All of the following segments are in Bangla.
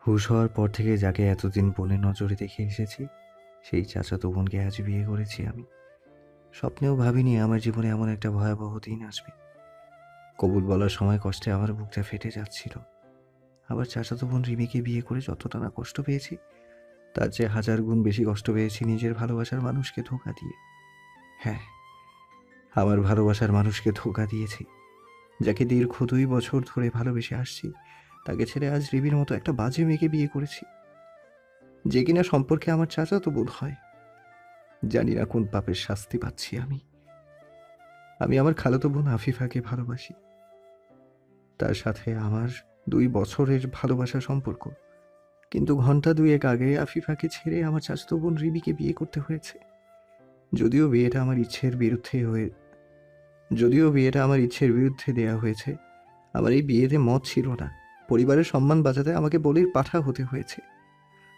হুঁশ হওয়ার পর থেকে যাকে এতদিন বোনের নজরে দেখে এসেছি, সেই চাচাতো বোনকে আজ বিয়ে করেছি আমি। স্বপ্নেও ভাবিনি আমার জীবনে এমন একটা ভয়াবহ দিন আসবে। কবুল বলার সময় কষ্টে আমার বুকটা ফেটে যাচ্ছিল। আবার চাচাতো বোন রিমিকে বিয়ে করে যতটা না কষ্ট পেয়েছি, তার চেয়ে হাজার গুণ বেশি কষ্ট পেয়েছি নিজের ভালোবাসার মানুষকে ধোঁকা দিয়ে। হ্যাঁ, আমার ভালোবাসার মানুষকে ধোঁকা দিয়েছি। যাকে দীর্ঘ 2 বছর ধরে ভালোবেসে আসছি, তাকে ছেড়ে আজ রিমির মতো একটা বাজে মেয়েকে বিয়ে করেছি, যে কিনা সম্পর্কে আমার চাচাতো বোন হয়। জানি না কোন পাপের শাস্তি পাচ্ছি আমি। আমি আমার খালাতো বোন আফিফাকে ভালোবাসি। তার সাথে আমার 2 বছরের ভালোবাসা সম্পর্ক। কিন্তু ঘন্টা দুয়েক আগে আফিফাকে ছেড়ে আমার চাচাতো বোন রিমিকে বিয়ে করতে হয়েছে। যদিও বিয়েটা আমার ইচ্ছের বিরুদ্ধে হয়ে যদিও বিয়েটা আমার ইচ্ছের বিরুদ্ধে দেয়া হয়েছে, আমার এই বিয়েতে মত ছিল না। পরিবারের সম্মান বাঁচাতে আমাকে বলির পাঠা হতে হয়েছে।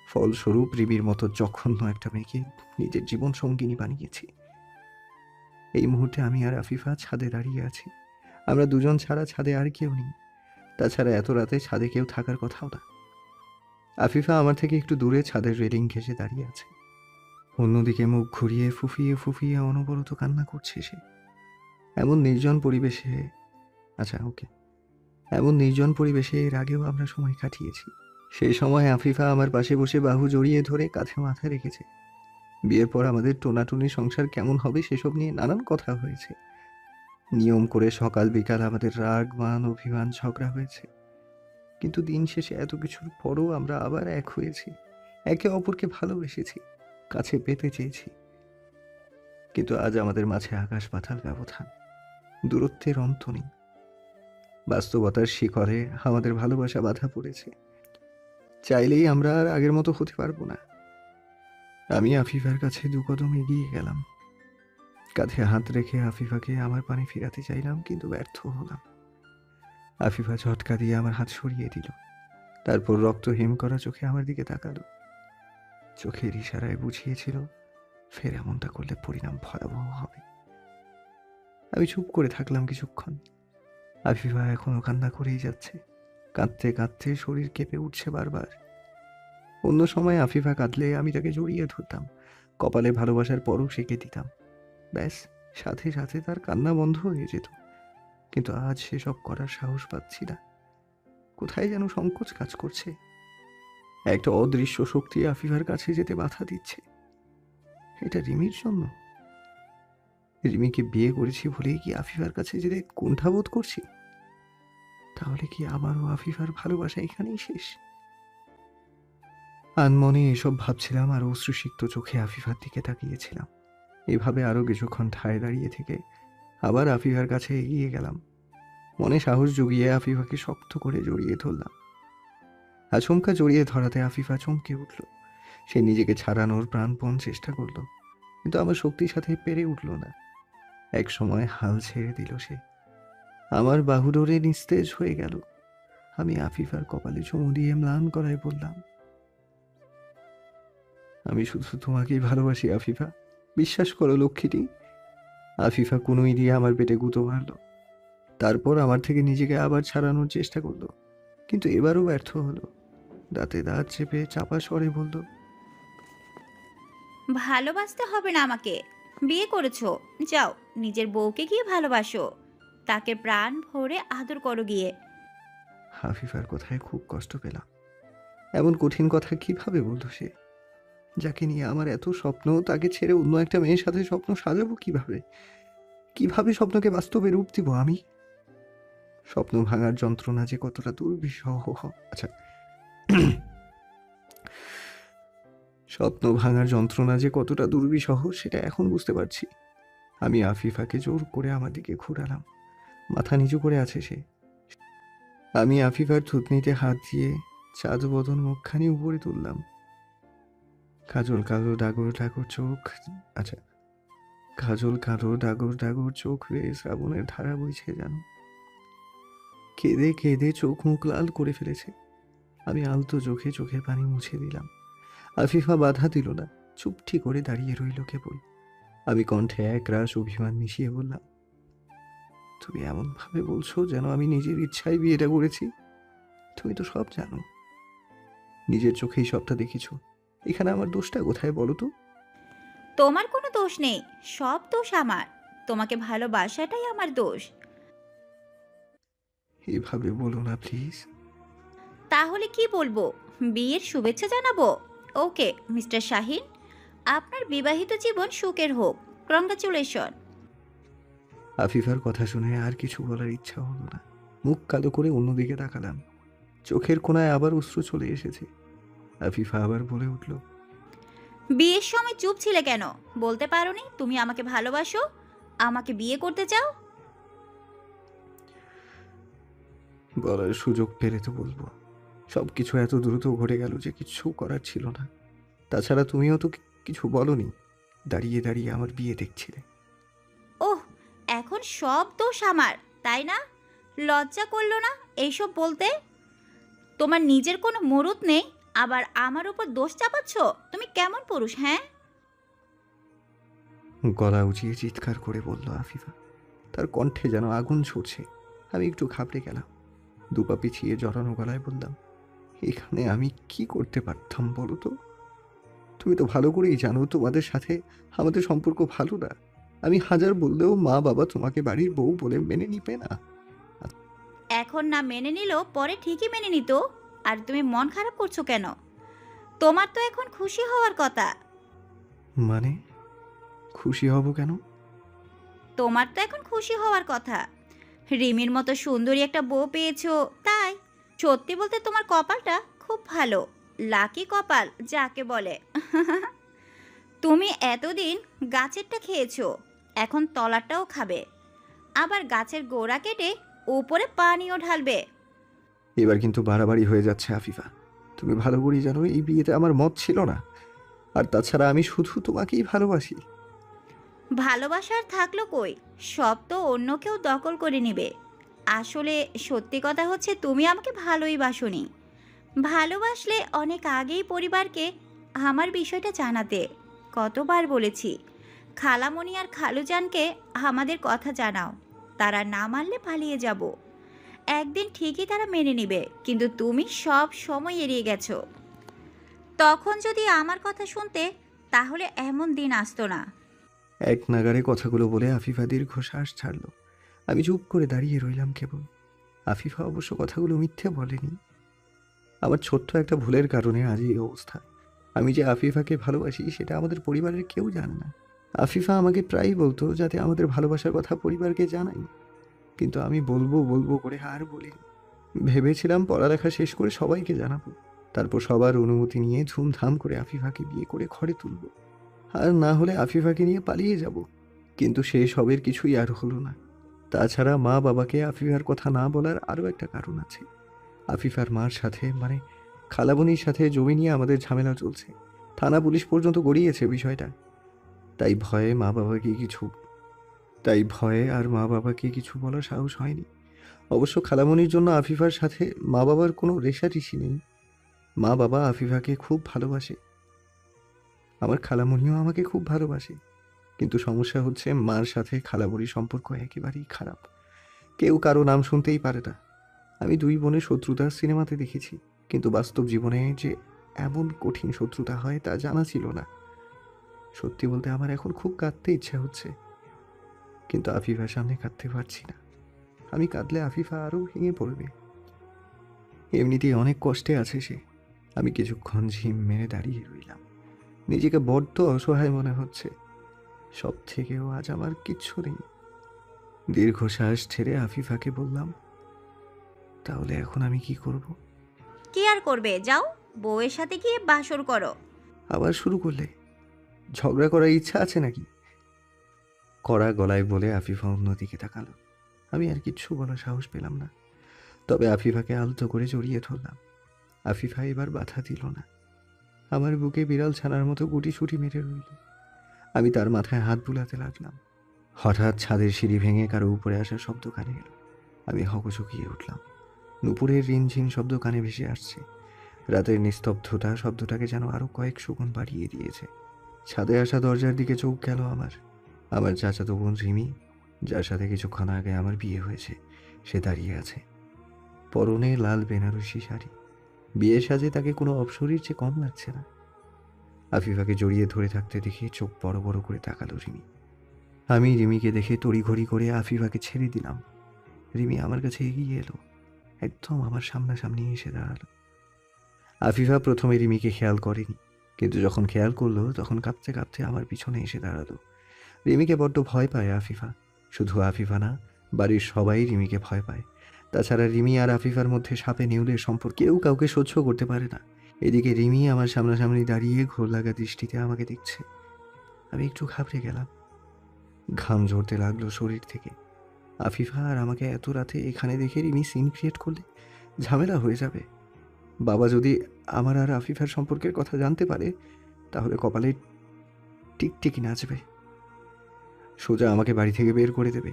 ফলস্বরূপ রিমির মতো জঘন্য একটা মেয়েকে নিজের জীবন সঙ্গিনী বানিয়েছি। এই মুহূর্তে আমি আর আফিফা ছাদে দাঁড়িয়ে আছি। আমরা দুজন ছাড়া ছাদে আর কেউ নেই। তাছাড়া এত রাতে ছাদে কেউ থাকার কথাও না। আফিফা আমার থেকে একটু দূরে ছাদের রেলিং ঘেঁষে দাঁড়িয়ে আছে। অন্যদিকে মুখ ঘুরিয়ে ফুফিয়ে ফুফিয়ে অনবরত কান্না করছে সে। এমন নির্জন পরিবেশে আচ্ছা ওকে এমন নির্জন পরিবেশে এর আগেও আমরা সময় কাটিয়েছি। সেই সময় আফিফা আমার পাশে বসে বাহু জড়িয়ে ধরে কাঁধে মাথা রেখেছে। বিয়ের পর আমাদের টোনাটুনি সংসার কেমন হবে সেসব নিয়ে নানান কথা হয়েছে। নিয়ম করে সকাল বিকাল আমাদের রাগ মান অভিমান ঝগড়া হয়েছে। কিন্তু দিন শেষে এত কিছুর পরও আমরা আবার এক হয়েছি। একে অপরকে ভালোবেসেছি, কাছে পেতে চেয়েছি। কিন্তু আজ আমাদের মাঝে আকাশ পাতাল ব্যবধান, দূরত্বের অন্ত নেই। বাস্তবতার শিখরে আমাদের ভালোবাসা বাধা পড়েছে। চাইলেই আমরা আর আগের মতো হতে পারবো না। আমি আফিফার কাছে 2 কদম এগিয়ে গেলাম। কাঁধে হাত রেখে আফিফাকে আমার পানে ফিরাতে চাইলাম, কিন্তু ব্যর্থ হলাম। আফিফা ঝটকা দিয়ে আমার হাত সরিয়ে দিল। তারপর রক্ত হিম করা চোখে আমার দিকে তাকালো। চোখের ইশারায় বুঝিয়েছিল ফের এমনটা করলে পরিণাম ভয়াবহ হবে। আমি চুপ করে থাকলাম কিছুক্ষণ। আফিফা এখনো কান্না করেই যাচ্ছে। কাঁদতে কাঁদতে শরীর কেঁপে উঠছে বারবার। অন্য সময় আফিফা কাঁদলে আমি তাকে জড়িয়ে ধরতাম, কপালে ভালোবাসার পরও সেঁকে দিতাম। ব্যাস, সাথে সাথে তার কান্না বন্ধ হয়ে যেত। কিন্তু আজ সেসব করার সাহস পাচ্ছি না। কোথায় যেন সংকোচ কাজ করছে। একটা অদৃশ্য শক্তি আফিফার কাছে যেতে বাধা দিচ্ছে। এটা রিমির জন্য? রিমিকে বিয়ে করেছি বলেই কি আফিফার কাছে যেতে কুণ্ঠাবোধ করছি? তাহলে কি আমারও আফিফার ভালোবাসা এখানেই শেষ? আনমনে এসব ভাবছিলাম আর অশ্রুসিক্ত চোখে আফিফার দিকে তাকিয়েছিলাম। এভাবে আরো কিছুক্ষণ ঠায় দাঁড়িয়ে থেকে আবার আফিফার কাছে এগিয়ে গেলাম। মনে সাহস জুগিয়ে আফিফাকে শক্ত করে জড়িয়ে ধরলাম। আচমকা জড়িয়ে ধরাতে আফিফা চমকে উঠল। সে নিজেকে ছাড়ানোর প্রাণপণ চেষ্টা করলো, কিন্তু আমার শক্তির সাথে পেরে উঠল না। এক সময় হাল ছেড়ে দিল সে। আমার বাহু ধরে নিস্তেজ হয়ে গেল। আমি আফিফার কপালে চুমু দিয়ে ম্লান গলায় বললাম, আমি শুধু তোমাকেই ভালোবাসি আফিফা, বিশ্বাস করো লক্ষ্মীটি। আফিফা কুনুই দিয়ে আমার পেটে গুঁতো মারল। তারপর আমার থেকে নিজেকে আবার ছাড়ানোর চেষ্টা করলো, কিন্তু এবারও ব্যর্থ হলো। দাঁতে দাঁত চেপে চাপা স্বরে বলল, ভালোবাসতে হবে না আমাকে। বিয়ে করেছো, যাও নিজের বউকে গিয়ে ভালোবাসো। তাকে প্রাণ ভরে আদর করো গিয়ে। আফিফার কথায় খুব কষ্ট পেলাম। এমন কঠিন কথা কিভাবে বলতো সে? যাকে নিয়ে আমার এত স্বপ্ন, তাকে ছেড়ে অন্য একটা মেয়ের সাথে স্বপ্ন সাজাবো কিভাবে? কিভাবে স্বপ্নকে বাস্তবে রূপ দিব আমি? স্বপ্ন ভাঙার যন্ত্রণা যে কতটা দুর্বিষহ। আচ্ছা, স্বপ্ন ভাঙার যন্ত্রণা যে কতটা দুর্বিষহ সেটা এখন বুঝতে পারছি। আমি আফিফাকে জোর করে আমার দিকে ঘুরালাম। মাথা নিচু করে আছে সে। আমি আফিফার থুতনিতে হাত দিয়ে চাঁদ বদন মুখখানি উপরে তুললাম। কাজল কালো ডাগর ডাগর চোখ আচ্ছা কাজল কালো ডাগর ডাগর চোখ বেয়ে শ্রাবণের ধারা বইছে যেন। কেঁদে কেঁদে চোখ মুখ লাল করে ফেলেছে। আমি আলতো চোখে চোখের পানি মুছে দিলাম। আফিফা বাধা দিল না, চুপটি করে দাঁড়িয়ে রইল কেবল। আমি কণ্ঠে একরাশ অভিমান মিশিয়ে বললাম, তুমি এমন ভাবে বলছো যেন আমি নিজের ইচ্ছায় বিয়েটা করেছি। তুমি তো সব জানো। নিজের চোখেই সবটা দেখেছো। এখানে আমার দোষটা কোথায় বলো তো? তোমার কোনো দোষ নেই, সব দোষ আমার। তোমাকে ভালোবাসাটাই আমার দোষ। এভাবে বলো না প্লিজ। তাহলে কি বলবো? বিয়ের শুভেচ্ছা জানাবো? ওকে মিস্টার শাহিন, আপনার বিবাহিত জীবন সুখের হোক। কংগ্রাচুলেশন। আফিফার কথা শুনে আর কিছু বলার ইচ্ছা হলো না। মুখ কালো করে অন্যদিকে তাকালাম। চোখের কোণায় আবার অশ্রু চলে এসেছে। আফিফা আবার বলে উঠল, বিয়ের সময় চুপ ছিলে কেন? বলতে পারোনি তুমি আমাকে ভালোবাসো, আমাকে বিয়ে করতে চাও? বলার সুযোগ পেলে তো বলবো। সব কিছু এত দ্রুত ঘটে গেল যে কিচ্ছু করার ছিল না। তাছাড়া তুমিও তো কিছু বলনি। দাঁড়িয়ে দাঁড়িয়ে আমার বিয়ে দেখছিলে। ওহ, এখন সব দোষ আমার, তাই না? লজ্জা করলো না এইসব বলতে? তোমার নিজের কোনো মরুদ নেই, আবার আমার উপর দোষ চাপাচ্ছ? তুমি কেমন পুরুষ, হ্যাঁ? গলা উঁচিয়ে চিৎকার করে বলল আফিফা। তার কণ্ঠে যেন আগুন ছুটছে। আমি একটু ঘাবড়ে গেলাম। দুপা পিছিয়ে জড়ানো গলায় বললাম, এখানে আমি কি করতে পারতাম বলো তো? তুমি তো ভালো করেই জানো তোমাদের সাথে আমাদের সম্পর্ক ভালো না। আমি হাজার বললেও মা বাবা তোমাকে বাড়ির বউ বলে মেনে নিবে না। এখন না মেনে নিলেও পরে ঠিকই মেনে নিত। আর তুমি মন খারাপ করছো কেন? তোমার তো এখন খুশি হওয়ার কথা। মানে খুশি হব কেন? তোমার তো এখন খুশি হওয়ার কথা। রিমির মতো সুন্দরী একটা বউ পেয়েছো, তাই। সত্যি বলতে তোমার কপালটা খুব ভালো। লাকি কপাল যাকে বলে। তুমি এতদিন গাছেরটা খেয়েছো, এখন তলাটাও খাবে। আবার গাছের গোড়া কেটে উপরে পানিও ঢালবে। এবার কিন্তু বাড়াবাড়ি হয়ে যাচ্ছে আফিফা। তুমি ভালো করেই জানো এই বিয়েতে আমার মত ছিল না। আর তাছাড়া আমি শুধু তোমাকেই ভালোবাসি। ভালোবাসার থাকলো কই, সব তো অন্য কেউ দখল করে নেবে। আসলে সত্যি কথা হচ্ছে তুমি আমাকে ভালোই বাসোনি। ভালোবাসলে অনেক আগেই পরিবারকে আমার বিষয়টা জানাতে। কতবার বলেছি খালামণি আর খালুজানকে আমাদের কথা জানাও, তারা না মানলে পালিয়ে যাব। একদিন ঠিকই তারা মেনে নেবে, কিন্তু তুমি সব সময় এড়িয়ে গেছো। তখন যদি আমার কথা শুনতে, তাহলে এমন দিন আসতো না। এক নাগাড়ে কথাগুলো বলে আফিফা দীর্ঘশ্বাস ছাড়ল। আমি চুপ করে দাঁড়িয়ে রইলাম কেবল। আফিফা অবশ্য কথাগুলো মিথ্যে বলেনি। আমার ছোট্ট একটা ভুলের কারণে আজ এই অবস্থা। আমি যে আফিফাকে ভালোবাসি সেটা আমাদের পরিবারের কেউ জানে না। আফিফা আমাকে প্রায়ই বলতো যাতে আমাদের ভালোবাসার কথা পরিবারকে জানাই, কিন্তু আমি বলবো বলবো করে আর বলিনি। ভেবেছিলাম পড়ালেখা শেষ করে সবাইকে জানাবো, তারপর সবার অনুমতি নিয়ে ধুমধাম করে আফিফাকে বিয়ে করে ঘরে তুলব। আর না হলে আফিফাকে নিয়ে পালিয়ে যাব। কিন্তু সেই সবের কিছুই আর হলো না। তাছাড়া মা বাবাকে আফিফার কথা না বলার আরও একটা কারণ আছে। আফিফার মার সাথে মানে খালাবনির সাথে জমি নিয়ে আমাদের ঝামেলা চলছে। থানা পুলিশ পর্যন্ত গড়িয়েছে বিষয়টা। তাই ভয়ে মা বাবাকে কিছু তাই ভয়ে আর মা বাবাকে কিছু বলার সাহস হয়নি। অবশ্য খালামণির জন্য আফিফার সাথে মা বাবার কোনো রেষারেষি নেই। মা বাবা আফিফাকে খুব ভালোবাসে। আমার খালামণিও আমাকে খুব ভালোবাসে। কিন্তু সমস্যা হচ্ছে মার সাথে খালামণির সম্পর্ক একেবারেই খারাপ। কেউ কারো নাম শুনতেই পারে না। আমি দুই বোনের শত্রুতা সিনেমাতে দেখেছি, কিন্তু বাস্তব জীবনে যে এমন কঠিন শত্রুতা হয় তা জানা ছিল না। সত্যি বলতে আমার এখন খুব কাঁদতে ইচ্ছা হচ্ছে, কিন্তু আফিফার সামনে কাঁদতে পারছি না। আমি কাঁদলে আফিফা আরও ভেঙে পড়বে। এমনিতেই অনেক কষ্টে আছে সে। আমি কিছুক্ষণ ঝিম মেরে দাঁড়িয়ে রইলাম। নিজেকে বড্ড অসহায় মনে হচ্ছে। সব থেকেও আজ আমার কিচ্ছু নেই। দীর্ঘশ্বাস ছেড়ে আফিফাকে বললাম, তাহলে এখন আমি কি করব? কি আর করবে, যাও বউয়ের সাথে গিয়ে বাসর করো। আবার শুরু করলে? ঝগড়া করার ইচ্ছা আছে নাকি? কড়া গলায় বলে আফিফা অন্যদিকে তাকালো। আমি আর কিচ্ছু বলার সাহস পেলাম না। তবে আফিফাকে আলতো করে জড়িয়ে ধরলাম। আফিফা এবার বাধা দিল না। আমার বুকে বিড়াল ছানার মতো গুটিসুটি মেরে রইল। আমি তার মাথায় হাত বুলাতে লাগলাম। হঠাৎ ছাদের সিঁড়ি ভেঙে কারো উপরে আসার শব্দ কানে এলো। আমি হকচকিয়ে উঠলাম। নুপুরের রিনঝিন শব্দ কানে ভেসে আসছে। রাতের নিস্তব্ধতা শব্দটাকে যেন আরো কয়েক সুগুণ বাড়িয়ে দিয়েছে। ছাদে আসা দরজার দিকে চোখ গেল আমার। আমার চাচাতো বোন রিমি, যার সাথে কিছুক্ষণ আগে আমার বিয়ে হয়েছে, সে দাঁড়িয়ে আছে। পরনে লাল বেনারসি শাড়ি, বিয়ের সাজে তাকে কোনো অপসরীর চেয়ে কম লাগছে না। আফিফাকে জড়িয়ে ধরে থাকতে দেখে চোখ বড় বড় করে তাকালো রিমি। আমি রিমিকে দেখে তড়িঘড়ি করে আফিফাকে ছেড়ে দিলাম। রিমি আমার কাছে এগিয়ে এলো, একদম আমার সামনাসামনি এসে দাঁড়ালো। আফিফা প্রথমে রিমিকে খেয়াল করেনি, কিন্তু যখন খেয়াল করলো তখন কাঁপতে কাঁপতে আমার পিছনে এসে দাঁড়ালো। রিমিকে বড্ড ভয় পায় আফিফা। শুধু আফিফা না, বাড়ির সবাই রিমিকে ভয় পায়। তাছাড়া রিমি আর আফিফার মধ্যে সাপে নেউলের সম্পর্ক, কেউ কাউকে সহ্য করতে পারে না। এদিকে রিমি আমার সামনাসামনি দাঁড়িয়ে ঘোর লাগা দৃষ্টিতে আমাকে দেখছে। আমি একটু ঘাবড়ে গেলাম, ঘাম ঝরতে লাগলো শরীর থেকে। আফিফা আর আমাকে এত রাতে এখানে দেখে রিমি সিন ক্রিয়েট করলে ঝামেলা হয়ে যাবে। বাবা যদি আমার আর আফিফার সম্পর্কের কথা জানতে পারে, তাহলে কপালে টিকটিকি নাচবে, সোজা আমাকে বাড়ি থেকে বের করে দেবে।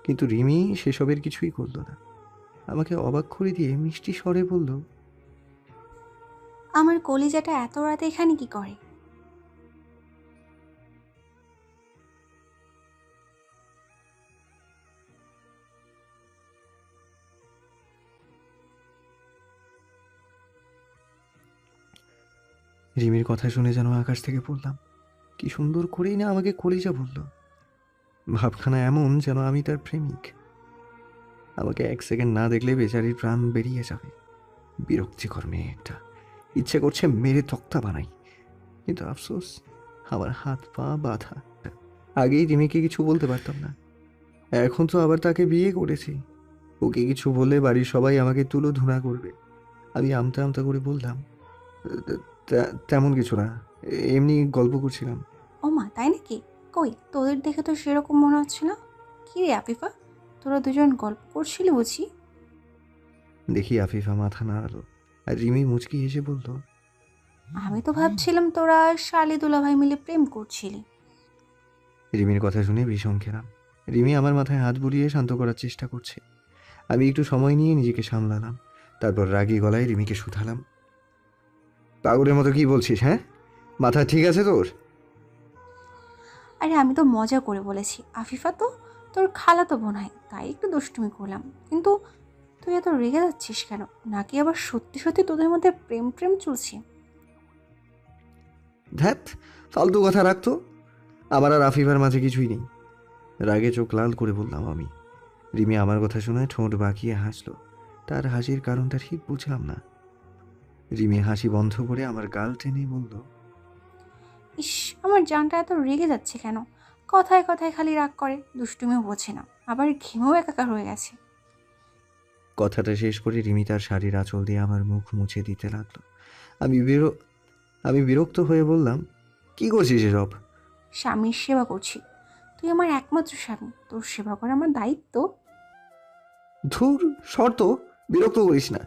কিন্তু রিমি সেসবের কিছুই করলো না। আমাকে অবাক করে দিয়ে মিষ্টি স্বরে বলল, আমার কলিজাটা এত রাতে এখানে কি করে? রিমির কথা শুনে যেন আকাশ থেকে পড়লাম। কি সুন্দর করেই না আমাকে কলিজা বলল। ভাবখানা এমন যেন আমি তার প্রেমিক। আমাকে এক সেকেন্ড না দেখলে বেচারির প্রাণ বেরিয়ে যাবে। বিরক্তিকর মেয়ে একটা, ইচ্ছে করছে মেরে তক্তা বানাই। কিন্তু আফসোস, আমার হাত পা বাঁধা। আগেই রিমিকে কিছু বলতে পারতাম না, এখন তো আবার তাকে বিয়ে করেছি। ওকে কিছু বললে বাড়ির সবাই আমাকে তুলো ধুনা করবে। আমি আমতা আমতা করে বললাম, তেমন কিছু না, এমনি গল্প করছিলাম। ও মা, তাই নাকি? কই, তোদের দেখে তো সেরকম মনে হচ্ছে না। কি রে আফিফা, তোরা দুজন গল্প করছিলি বুঝি? দেখি আফিফা মাথা নাড়ালো, আর রিমি মুচকি হেসে বলল, আমি তো ভাবছিলাম তোরা শালি দুলাভাই মিলে প্রেম করছিলি। রিমির কথা শুনে ভীষণ খেলাম। রিমি আমার মাথায় হাত বুলিয়ে শান্ত করার চেষ্টা করছে। আমি একটু সময় নিয়ে নিজেকে সামলালাম। তারপর রাগী গলায় রিমিকে শুধালাম, পাগলের মতো কি বলছিস? হ্যাঁ, মাথা ঠিক আছে তোর? আরে আমি তো মজা করে বলেছি, আফিফা তো তোর খালাতো বোন হয়, তাই একটু দুষ্টুমি করলাম। কিন্তু তুই এত রেগে যাচ্ছিস কেন? নাকি আবার সত্যি সত্যি তোদের মধ্যে প্রেম প্রেম চলছে? ধ্যাত, ফালতু কথা রাখতো। আমার আর আফিফার মাঝে কিছুই নেই। রাগে চোখ লাল করে বললাম আমি। রিমি আমার কথা শুনে ঠোঁট বাঁকিয়ে হাসলো। তার হাসির কারণটা ঠিক বুঝলাম না। রিমি হাসি বন্ধ করে আমার গাল টেনে বলল, ইস, আমার জানটা এত রেগে যাচ্ছে কেন? কথায় কথায় খালি রাগ করে, দুষ্টুমিও বোঝে না, আবার ঘেমেও একাকার হয়ে গেছে। কথাটা শেষ করে রিমি তার শাড়ির আঁচল দিয়ে আমার মুখ মুছে দিতে লাগলো। আমি বির আমি বিরক্ত হয়ে বললাম, কি করছিস এসব? স্বামীর সেবা করছি। তুই আমার একমাত্র স্বামী, তোর সেবা করা আমার দায়িত্ব। ধুর, শর্ত, বিরক্ত করিস না।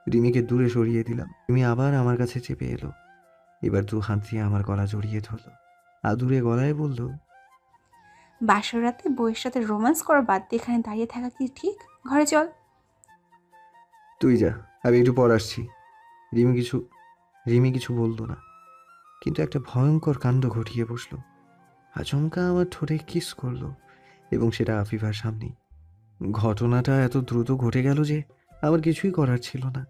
রিমিকে দূরে সরিয়ে দিলাম। রিমি আবার আমার কাছে চেপে এলো। এবার দু হাত দিয়ে আমার গলা জড়িয়ে ধরলো, আদুরে গলায় বলল, বাসর রাতে বউয়ের সাথে রোম্যান্স করা বাদ দিয়ে এখানে দাঁড়িয়ে থাকা কি ঠিক? ঘরে চল। তুই যা, আমি একটু পর আসছি। রিমি কিছু রিমি কিছু বলল না, কিন্তু একটা ভয়ঙ্কর কাণ্ড ঘটিয়ে বসলো। আচমকা আমার ঠোঁটে কিস করলো, এবং সেটা আফিফার সামনেই। ঘটনাটা এত দ্রুত ঘটে গেল যে আমার কিছুই করার ছিল না।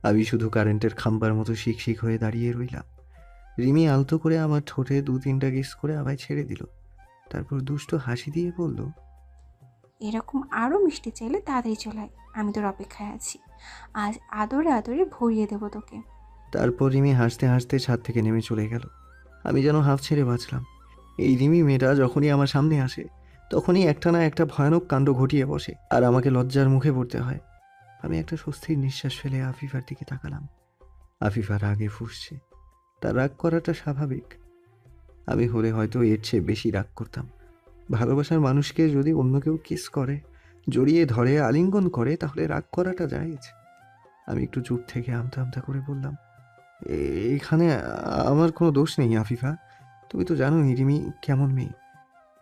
আমি শুধু কারেন্টের খাম্বার মতো শিকশিক হয়ে দাঁড়িয়ে রইলাম। রিমি আলতো করে আমার ঠোঁটে 2-3টা কিস করে আবার ছেড়ে দিল। তারপর দুষ্ট হাসি দিয়ে বলল, এরকম আরও মিষ্টি চাইলে তাড়াতাড়ি চলে আয়, আমি তোর অপেক্ষায় আছি। আজ আদরে আদরে ভরিয়ে দেবো তোকে। তারপর রিমি হাসতে হাসতে ছাদ থেকে নেমে চলে গেল। আমি যেন হাফ ছেড়ে বাঁচলাম। এই রিমি মেয়েটা যখনই আমার সামনে আসে, তখনই একটা না একটা ভয়ানক কাণ্ড ঘটিয়ে বসে, আর আমাকে লজ্জার মুখে পড়তে হয়। আমি একটা স্বস্তির নিঃশ্বাস ফেলে আফিফার দিকে তাকালাম। আফিফা রাগে ফুঁসছে। তার রাগ করাটা স্বাভাবিক। আমি হলে হয়তো এর চেয়ে বেশি রাগ করতাম। ভালোবাসার মানুষকে যদি অন্য কেউ কিস করে, জড়িয়ে ধরে, আলিঙ্গন করে, তাহলে রাগ করাটা জায়েজ। আমি একটু চুপ থেকে আমতা আমতা করে বললাম, এখানে আমার কোনো দোষ নেই আফিফা। তুমি তো জানো রিমি কেমন মেয়ে,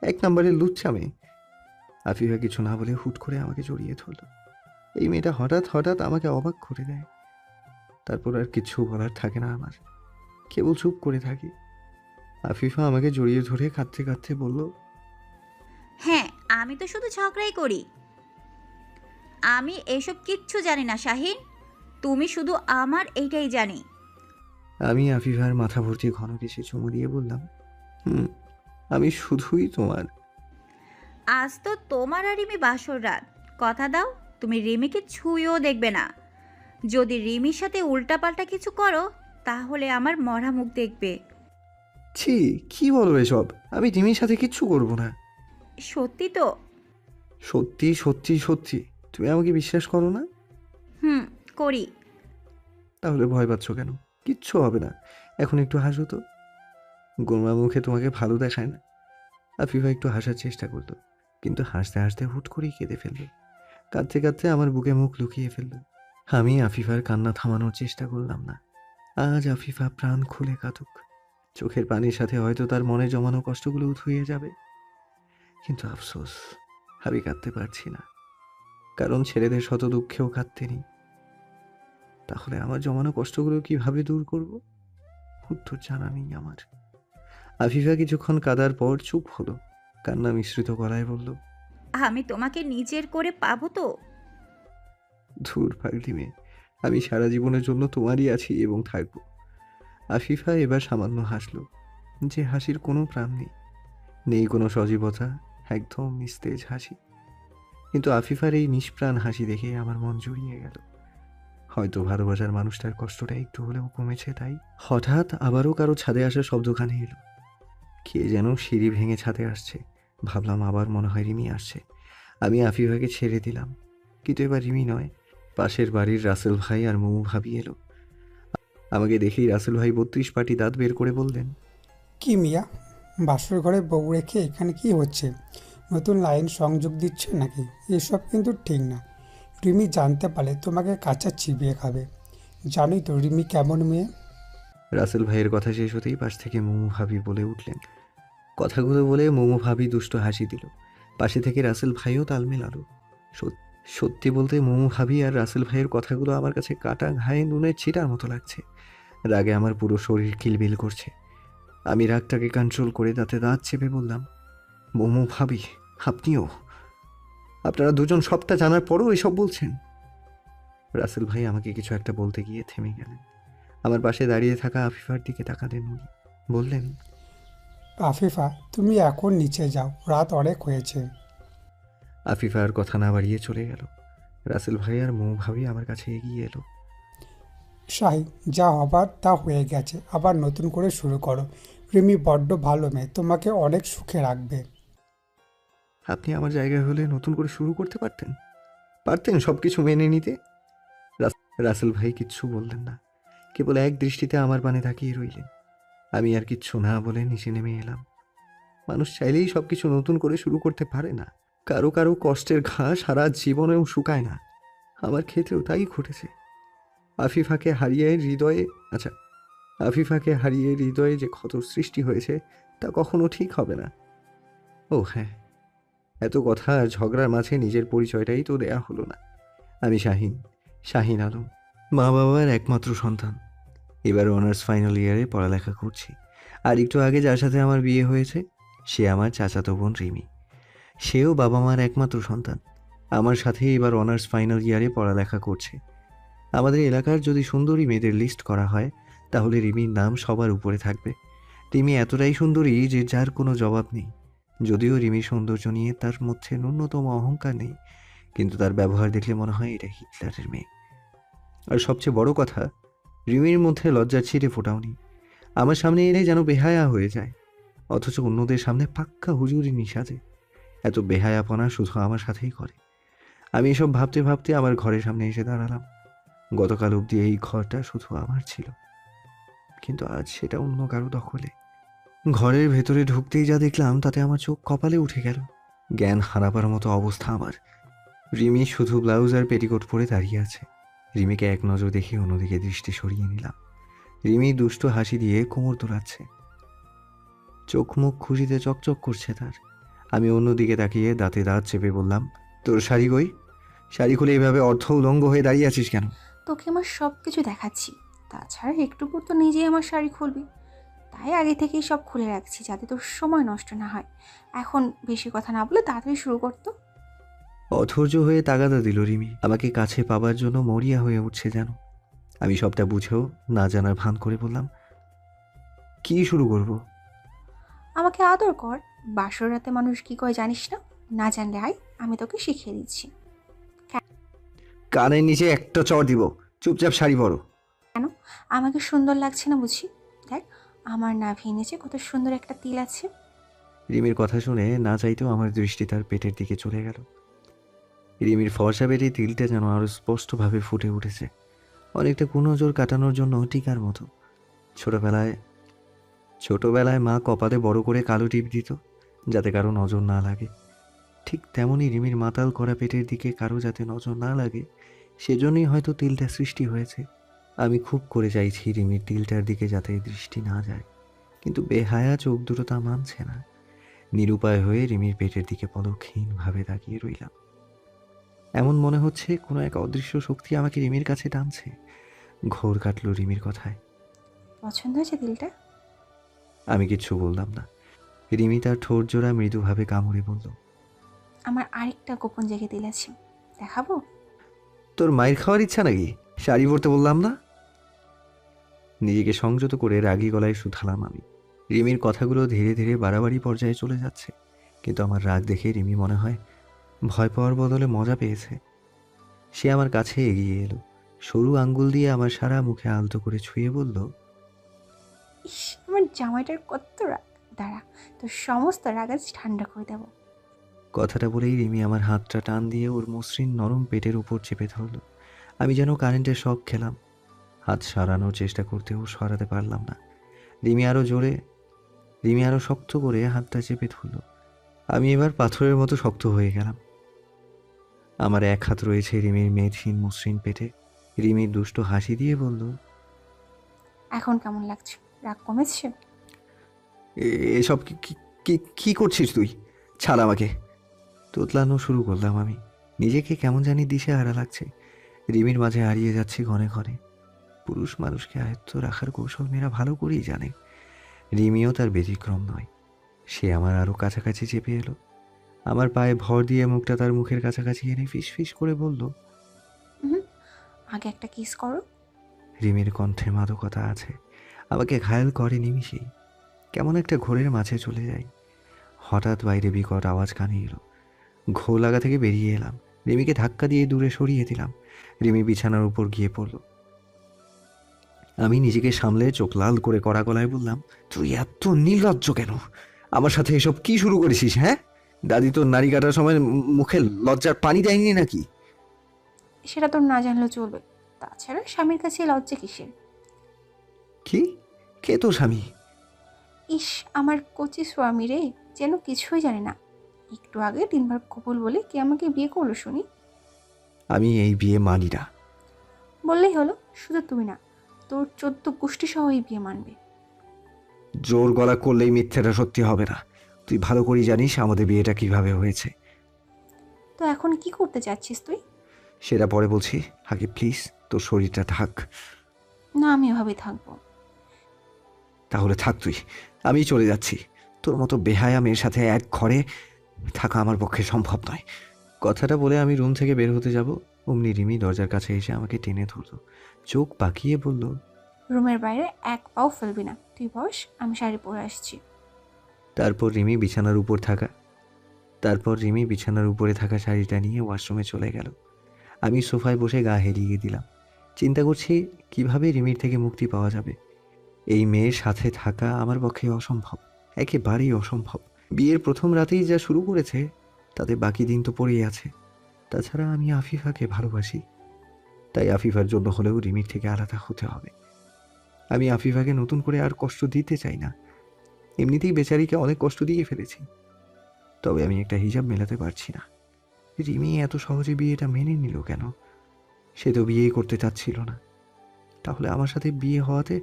1 নম্বরের লুচ্চা মেয়ে। আফিফা কিছু না বলে হুট করে আমাকে জড়িয়ে ধরল। এই মেয়েটা হঠাৎ হঠাৎ আমাকে অবাক করে দেয়। তারপর আর কিছু বলার থাকে না আমার, কেবল চুপ করে থাকি। আফিফা আমাকে জড়িয়ে ধরে কাঁদতে কাঁদতে বলল, হ্যাঁ, আমি তো শুধু ঝগড়াই করি। আমি এসব কিচ্ছু জানি না শাহিন। তুমি শুধু আমার, এইটাই জানি। আমি আফিফার মাথা ভর্তি ঘন কেশে চুমু দিয়ে বললাম, হুম, আমি শুধুই তোমার। আজ তো তোমার আর রিমি বাসর রাত। কথা দাও তুমি রিমিকে ছুঁয়েও দেখবে না। যদি রিমির সাথে উল্টাপাল্টা কিছু করো তাহলে আমার মরা মুখ দেখবে। ছি, কি বলো এসব? আমি রিমির সাথে কিচ্ছু করব না। সত্যি তো? সত্যি সত্যি সত্যি। তুমি আমাকে বিশ্বাস করো না? হুম, করি। তাহলে ভয় পাচ্ছ কেন? কিচ্ছু হবে না। এখন একটু হাসো তো। গোমরা মুখে তোমাকে ভালো দেখায় না। আফিফা একটু হাসার চেষ্টা করলো, কিন্তু হাসতে হাসতে হুট করেই কেঁদে ফেললো। কাঁদতে কাঁদতে আমার বুকে মুখ লুকিয়ে ফেললো। আমি আফিফার কান্না থামানোর চেষ্টা করলাম না। আজ আফিফা প্রাণ খুলে কাঁদুক। চোখের পানির সাথে হয়তো তার মনে জমানো কষ্টগুলো ধুয়ে যাবে। কিন্তু আফসোস, আমি কাঁদতে পারছি না, কারণ ছেলেদের শত দুঃখেও কাঁদতে নেই। তাহলে আমার জমানো কষ্টগুলো কিভাবে দূর করব? উত্তর জানা নেই আমার। আফিফা কিছুক্ষণ কাঁদার পর চুপ হলো। কান্না মিশ্রিত গলায় বলল, আমি তোমাকে নিজের করে পাবো তো? ধুর পাগলি মেয়ে, আমি সারা জীবনের জন্য তোমারই আছি এবং থাকব। আফিফা এবার সামান্য হাসলো, যে হাসির কোনো প্রাণ নেই, নেই কোনো সজীবতা, একদম নিস্তেজ হাসি। কিন্তু আফিফার এই নিষ্প্রাণ হাসি দেখে আমার মন জুড়িয়ে গেল। হয়তো ভালোবাসার মানুষটার কষ্টটা একটু হলেও কমেছে তাই। হঠাৎ আবারও কারো ছাদে আসার শব্দ কানে এলো। কে যেন সিঁড়ি ভেঙে ছাদে আসছে। ভাবলাম আবার মনে হয় রিমি আসছে। আমি আফিফাকে ছেড়ে দিলাম, কিন্তু এবার রিমি নয়, পাশের বাড়ির রাসেল ভাই আর মোমো ভাবি এলো। আমাকে দেখেই রাসেল ভাই 32 পাটি দাঁত বের করে বললেন, কি মিয়া, বাসর ঘরে বউ রেখে এখানে কি হচ্ছে? নতুন লাইন সংযোগ দিচ্ছে নাকি? এসব কিন্তু ঠিক না। রিমি জানতে পারলে তোমাকে কাঁচা চিবিয়ে খাবে। জানোই তো রিমি কেমন মেয়ে। রাসেল ভাইয়ের কথা শেষ হতেই পাশ থেকে মোমো ভাবি বলে উঠলেন। কথাগুলো বলে মোমো ভাবি দুষ্ট হাসি দিল। পাশে থেকে রাসেল ভাইও তাল মেলালো। সত্যি বলতে মোমো ভাবি আর রাসেল ভাইয়ের কথাগুলো আমার কাছে কাটা ঘায়ে নুনের ছিটার মতো লাগছে। রাগে আমার পুরো শরীর কিলবিল করছে। আমি রাগটাকে কন্ট্রোল করে দাঁতে দাঁত চেপে বললাম, মোমো ভাবি, আপনিও? আপনারা দুজন সবটা জানার পরও এসব বলছেন? রাসেল ভাই আমাকে কিছু একটা বলতে গিয়ে থেমে গেলেন। আমার পাশে দাঁড়িয়ে থাকা আফিফার দিকে তাকালেন উনি। বললেন, আফিফা, তুমি এখন নিচে যাও, রাত অনেক হয়েছে। আফিফা আর কথা না বাড়িয়ে চলে গেল। রাসেল ভাই আর মৌ ভাবি আমার কাছে এগিয়ে এলো। শাহি, যা হবার তা হয়ে গেছে, আবার নতুন করে শুরু করো। রিমি বড্ড ভালো মেয়ে, তোমাকে অনেক সুখে রাখবে। আপনি আমার জায়গায় হলে নতুন করে শুরু করতে পারতেন, পারতেন সব কিছু মেনে নিতে। রাসেল ভাই কিচ্ছু বললেন না, কেবল এক দৃষ্টিতে আমার পানে তাকিয়ে রইলেন। আমি আর কিচ্ছু না বলে নিচে নেমে এলাম। মানুষ চাইলেই সব কিছু নতুন করে শুরু করতে পারে না। কারো কারো কষ্টের ঘা সারা জীবনেও শুকায় না। আমার ক্ষেত্রেও তাই ঘটেছে। আফিফাকে হারিয়ে হৃদয়ে আচ্ছা আফিফাকে হারিয়ে হৃদয়ে যে ক্ষতর সৃষ্টি হয়েছে তা কখনো ঠিক হবে না। ও হ্যাঁ, এত কথা আর ঝগড়ার মাঝে নিজের পরিচয়টাই তো দেয়া হলো না। আমি শাহিন আলম, মা বাবার একমাত্র সন্তান। এবার অনার্স ফাইনাল ইয়ারে পড়ালেখা করছি। আর একটু আগে যার সাথে আমার বিয়ে হয়েছে সে আমার চাচাতো বোন রিমি। সেও বাবা মার একমাত্র সন্তান। আমার সাথে এবার অনার্স ফাইনাল ইয়ারে পড়ালেখা করছে। আমাদের এলাকার যদি সুন্দরী মেয়েদের লিস্ট করা হয় তাহলে রিমির নাম সবার উপরে থাকবে। রিমি এতটাই সুন্দরী যে যার কোনো জবাব নেই। যদিও রিমির সৌন্দর্য নিয়ে তার মধ্যে ন্যূনতম অহংকার নেই, কিন্তু তার ব্যবহার দেখলে মনে হয় এটা হিটলারের মেয়ে। আর সবচেয়ে বড় কথা, রিমির মধ্যে লজ্জার ছিটে ফোটাও নেই। আমার সামনে এলে যেন বেহায়া হয়ে যায়, অথচ অন্যদের সামনে পাক্কা হুজুরি সাজে। এত বেহায়াপনা শুধু আমার সাথেই করে। আমি এসব ভাবতে ভাবতে আমার ঘরের সামনে এসে দাঁড়ালাম। গতকাল অবধি এই ঘরটা শুধু আমার ছিল, কিন্তু আজ সেটা অন্য কারো দখলে। ঘরের ভেতরে ঢুকতেই যা দেখলাম তাতে আমার চোখ কপালে উঠে গেল। জ্ঞান হারাবার মতো অবস্থা আমার। রিমি শুধু ব্লাউজ আর পেটিকোট পরে দাঁড়িয়ে আছে। রিমিকে এক নজর দেখে অন্যদিকে দৃষ্টি সরিয়ে নিলাম। রিমি দুষ্ট হাসি দিয়ে কোমর দোলাচ্ছে, চোখ মুখ খুশিতে চকচক করছে তার। আমি অন্যদিকে তাকিয়ে দাঁতে দাঁত চেপে বললাম, তোর শাড়ি কই? শাড়ি খুলে এভাবে অর্ধ উলঙ্গ হয়ে দাঁড়িয়ে আছিস কেন? তোকে আমার সব কিছু দেখাচ্ছি। তাছাড়া একটু পর তো নিজেই আমার শাড়ি খুলবি, তাই আগে থেকেই সব খুলে রাখছি যাতে তোর সময় নষ্ট না হয়। এখন বেশি কথা না বলে তাড়াতাড়ি শুরু করতো। অধৈর্য হয়ে তাগাদা দিল রিমি। আমাকে কাছে পাবার জন্য মরিয়া হয়ে উঠছে যেন। আমি সবটা বুঝেও না জানার ভান করে বললাম, কি শুরু করব? আমাকে আদর কর। বাসর রাতে মানুষ কি করে জানিস না? না জানলে আয়, আমি তোকে শিখিয়ে দিচ্ছি। কানের নিচে একটা চড় দিব, চুপচাপ শাড়ি পরো। আমাকে সুন্দর লাগছে না বুঝি? দেখ, আমার নাভির নিচে কত সুন্দর একটা তিল আছে। রিমির কথা শুনে না চাইতেও আমার দৃষ্টি তার পেটের দিকে চলে গেল। রিমির ফর্সা পেটে তিলটা যেন আরো স্পষ্টভাবে ফুটে উঠেছে, অনেকটা কুনজর কাটানোর জন্য টিকার মতো। ছোটবেলায় ছোটবেলায় মা কপালে বড় করে কালো টিপ দিত, যাতে কারো নজর না লাগে। ঠিক তেমনই রিমির মাতাল করা পেটের দিকে কারো যাতে নজর না লাগে, সেজন্যই হয়তো তিলটা সৃষ্টি হয়েছে। আমি খুব করে চাইছি রিমির তিলটার দিকে যাতে দৃষ্টি না যায়, কিন্তু বেহায়া চোখ দুটো তা মানছে না। নিরুপায় হয়ে রিমির পেটের দিকে পলকহীনভাবে তাকিয়ে রইলাম। এমন মনে হচ্ছে কোনো এক অদৃশ্য শক্তি আমাকে রিমির কাছে টানছে। ঘোর কাটল রিমির কথায়। পছন্দ হয়েছে তিলটা? আমি কিচ্ছু বললাম না। রিমি তার ঠোঁট জোড়া মৃদুভাবে কামড়ে বলল, আমার আরেকটা গোপন জায়গায় তিল আছে, দেখাবো? তোর মায়ের খাওয়ার ইচ্ছা নাকি? শাড়ি পরতে বললাম না? নিজেকে সংযত করে রাগী গলায় শুধালাম আমি। রিমির কথাগুলো ধীরে ধীরে বাড়াবাড়ি পর্যায়ে চলে যাচ্ছে, কিন্তু আমার রাগ দেখে রিমি মনে হয় ভয় পাওয়ার বদলে মজা পেয়েছে। সে আমার কাছে এগিয়ে এলো, সরু আঙ্গুল দিয়ে আমার সারা মুখে আলতো করে ছুঁয়ে বলল, ইস, আমার জামাইটার কত রাগ! দাঁড়া, তোর সমস্ত রাগ আজ ঠান্ডা করে দেবো। কথাটা বলেই রিমি আমার হাতটা টান দিয়ে ওর মসৃণ নরম পেটের উপর চেপে ধরল। আমি যেন কারেন্টের শক খেলাম। হাত সরানোর চেষ্টা করতেও সরাতে পারলাম না। রিমি আরো শক্ত করে হাতটা চেপে ধরল। আমি এবার পাথরের মতো শক্ত হয়ে গেলাম। আমার এক হাত রয়েছে রিমির মেদহীন মসৃণ পেটে। রিমি দুষ্ট হাসি দিয়ে বলল, এখন কেমন লাগছে? রাগ কমেছে? এসব কি কি কি করছিস তুই? ছাড় আমাকে। তোতলানো শুরু করলাম আমি। নিজেকে কেমন জানি দিশেহারা লাগছে। রিমির মাঝে হারিয়ে যাচ্ছি ঘনে ঘনে। পুরুষ মানুষকে আয়ত্ত রাখার কৌশল মেয়েরা ভালো করেই জানে। রিমিও তার ব্যতিক্রম নয়। সে আমার আরো কাছাকাছি চেপে এলো। আমার পায়ে ভর দিয়ে মুখটা তার মুখের কাছাকাছি এনে ফিস ফিস করে বলল, হুম, আগে একটা কিস করো। রিমির কণ্ঠে মাদকতা আছে। আমাকে ঘায়েল করে নিমিষেই। কেমন একটা ঘোরের মাঝে চলে যাই। হঠাৎ বাইরে বিকট আওয়াজ কানে এলো। ঘো লাগা থেকে বেরিয়ে এলাম। রিমিকে ধাক্কা দিয়ে দূরে সরিয়ে দিলাম। রিমি বিছানার উপর গিয়ে পড়ল। আমি নিজেকে সামলে চোখ লাল করে কড়া গলায় বললাম, তুই এত নির্লজ্জ কেন? আমার সাথে এসব কি শুরু করেছিস? হ্যাঁ, দাদি তোর নারী কাটার সময় মুখে লজ্জার পানি দেয়নি নাকি? সেটা তোর না জানলেও চলবে। তাছাড়া স্বামীর কাছে লজ্জা কিসের? কি? কে তোর স্বামী? ইস, আমার কচি স্বামী রে, যেন কিছুই জানে না। একটু আগে 3বার কবুল বলে কে আমাকে বিয়ে করলো শুনি? আমি এই বিয়ে মানি না। বললেই হলো, শুধু তুমি না, তোর 14 গোষ্ঠী সহ এই বিয়ে মানবে। জোর গলা করলেই মিথ্যেটা সত্যি হবে না। তুই ভালো করেই জানিস আমাদের বিয়েটা কিভাবে হয়েছে। তো এখন কি করতে চাচ্ছিস তুই? সেটা পরে বলছি, আগে প্লিজ তোর শরীরটা ঢাক। না, আমি এভাবেই থাকবো। তাহলে থাক তুই, আমি চলে যাচ্ছি। তোর মতো বেহায়া মেয়ের সাথে এক ঘরে থাকা আমার পক্ষে সম্ভব নয়। কথাটা বলে আমি রুম থেকে বের হতে যাব, অমনি রিমি দরজার কাছে এসে আমাকে টেনে ধরল। চোখ পাকিয়ে বলল, রুমের বাইরে এক পাও ফেলবি না। তুই বস, আমি শাড়ি পরে আসছি। তারপর রিমি বিছানার উপরে থাকা শাড়িটা নিয়ে ওয়াশরুমে চলে গেল। আমি সোফায় বসে গা হেলিয়ে দিলাম। চিন্তা করছি কিভাবে রিমির থেকে মুক্তি পাওয়া যাবে। এই মেয়ের সাথে থাকা আমার পক্ষে অসম্ভব, একেবারেই অসম্ভব। বিয়ের প্রথম রাতেই যা শুরু করেছে, তাতে বাকি দিন তো পড়েই আছে। তাছাড়া আমি আফিফাকে ভালোবাসি, তাই আফিফার জন্য হলেও রিমির থেকে আলাদা হতে হবে। আমি আফিফাকে নতুন করে আর কষ্ট দিতে চাই না। এমনিতেই বেচারিকে অনেক কষ্ট দিয়ে ফেলেছি। তবে আমি একটা হিসাব মেলাতে পারছি না, রিমি এত সহজে বিয়েটা মেনে নিল কেন? সে তো বিয়েই করতে চাচ্ছিল না। তাহলে আমার সাথে বিয়ে হওয়াতে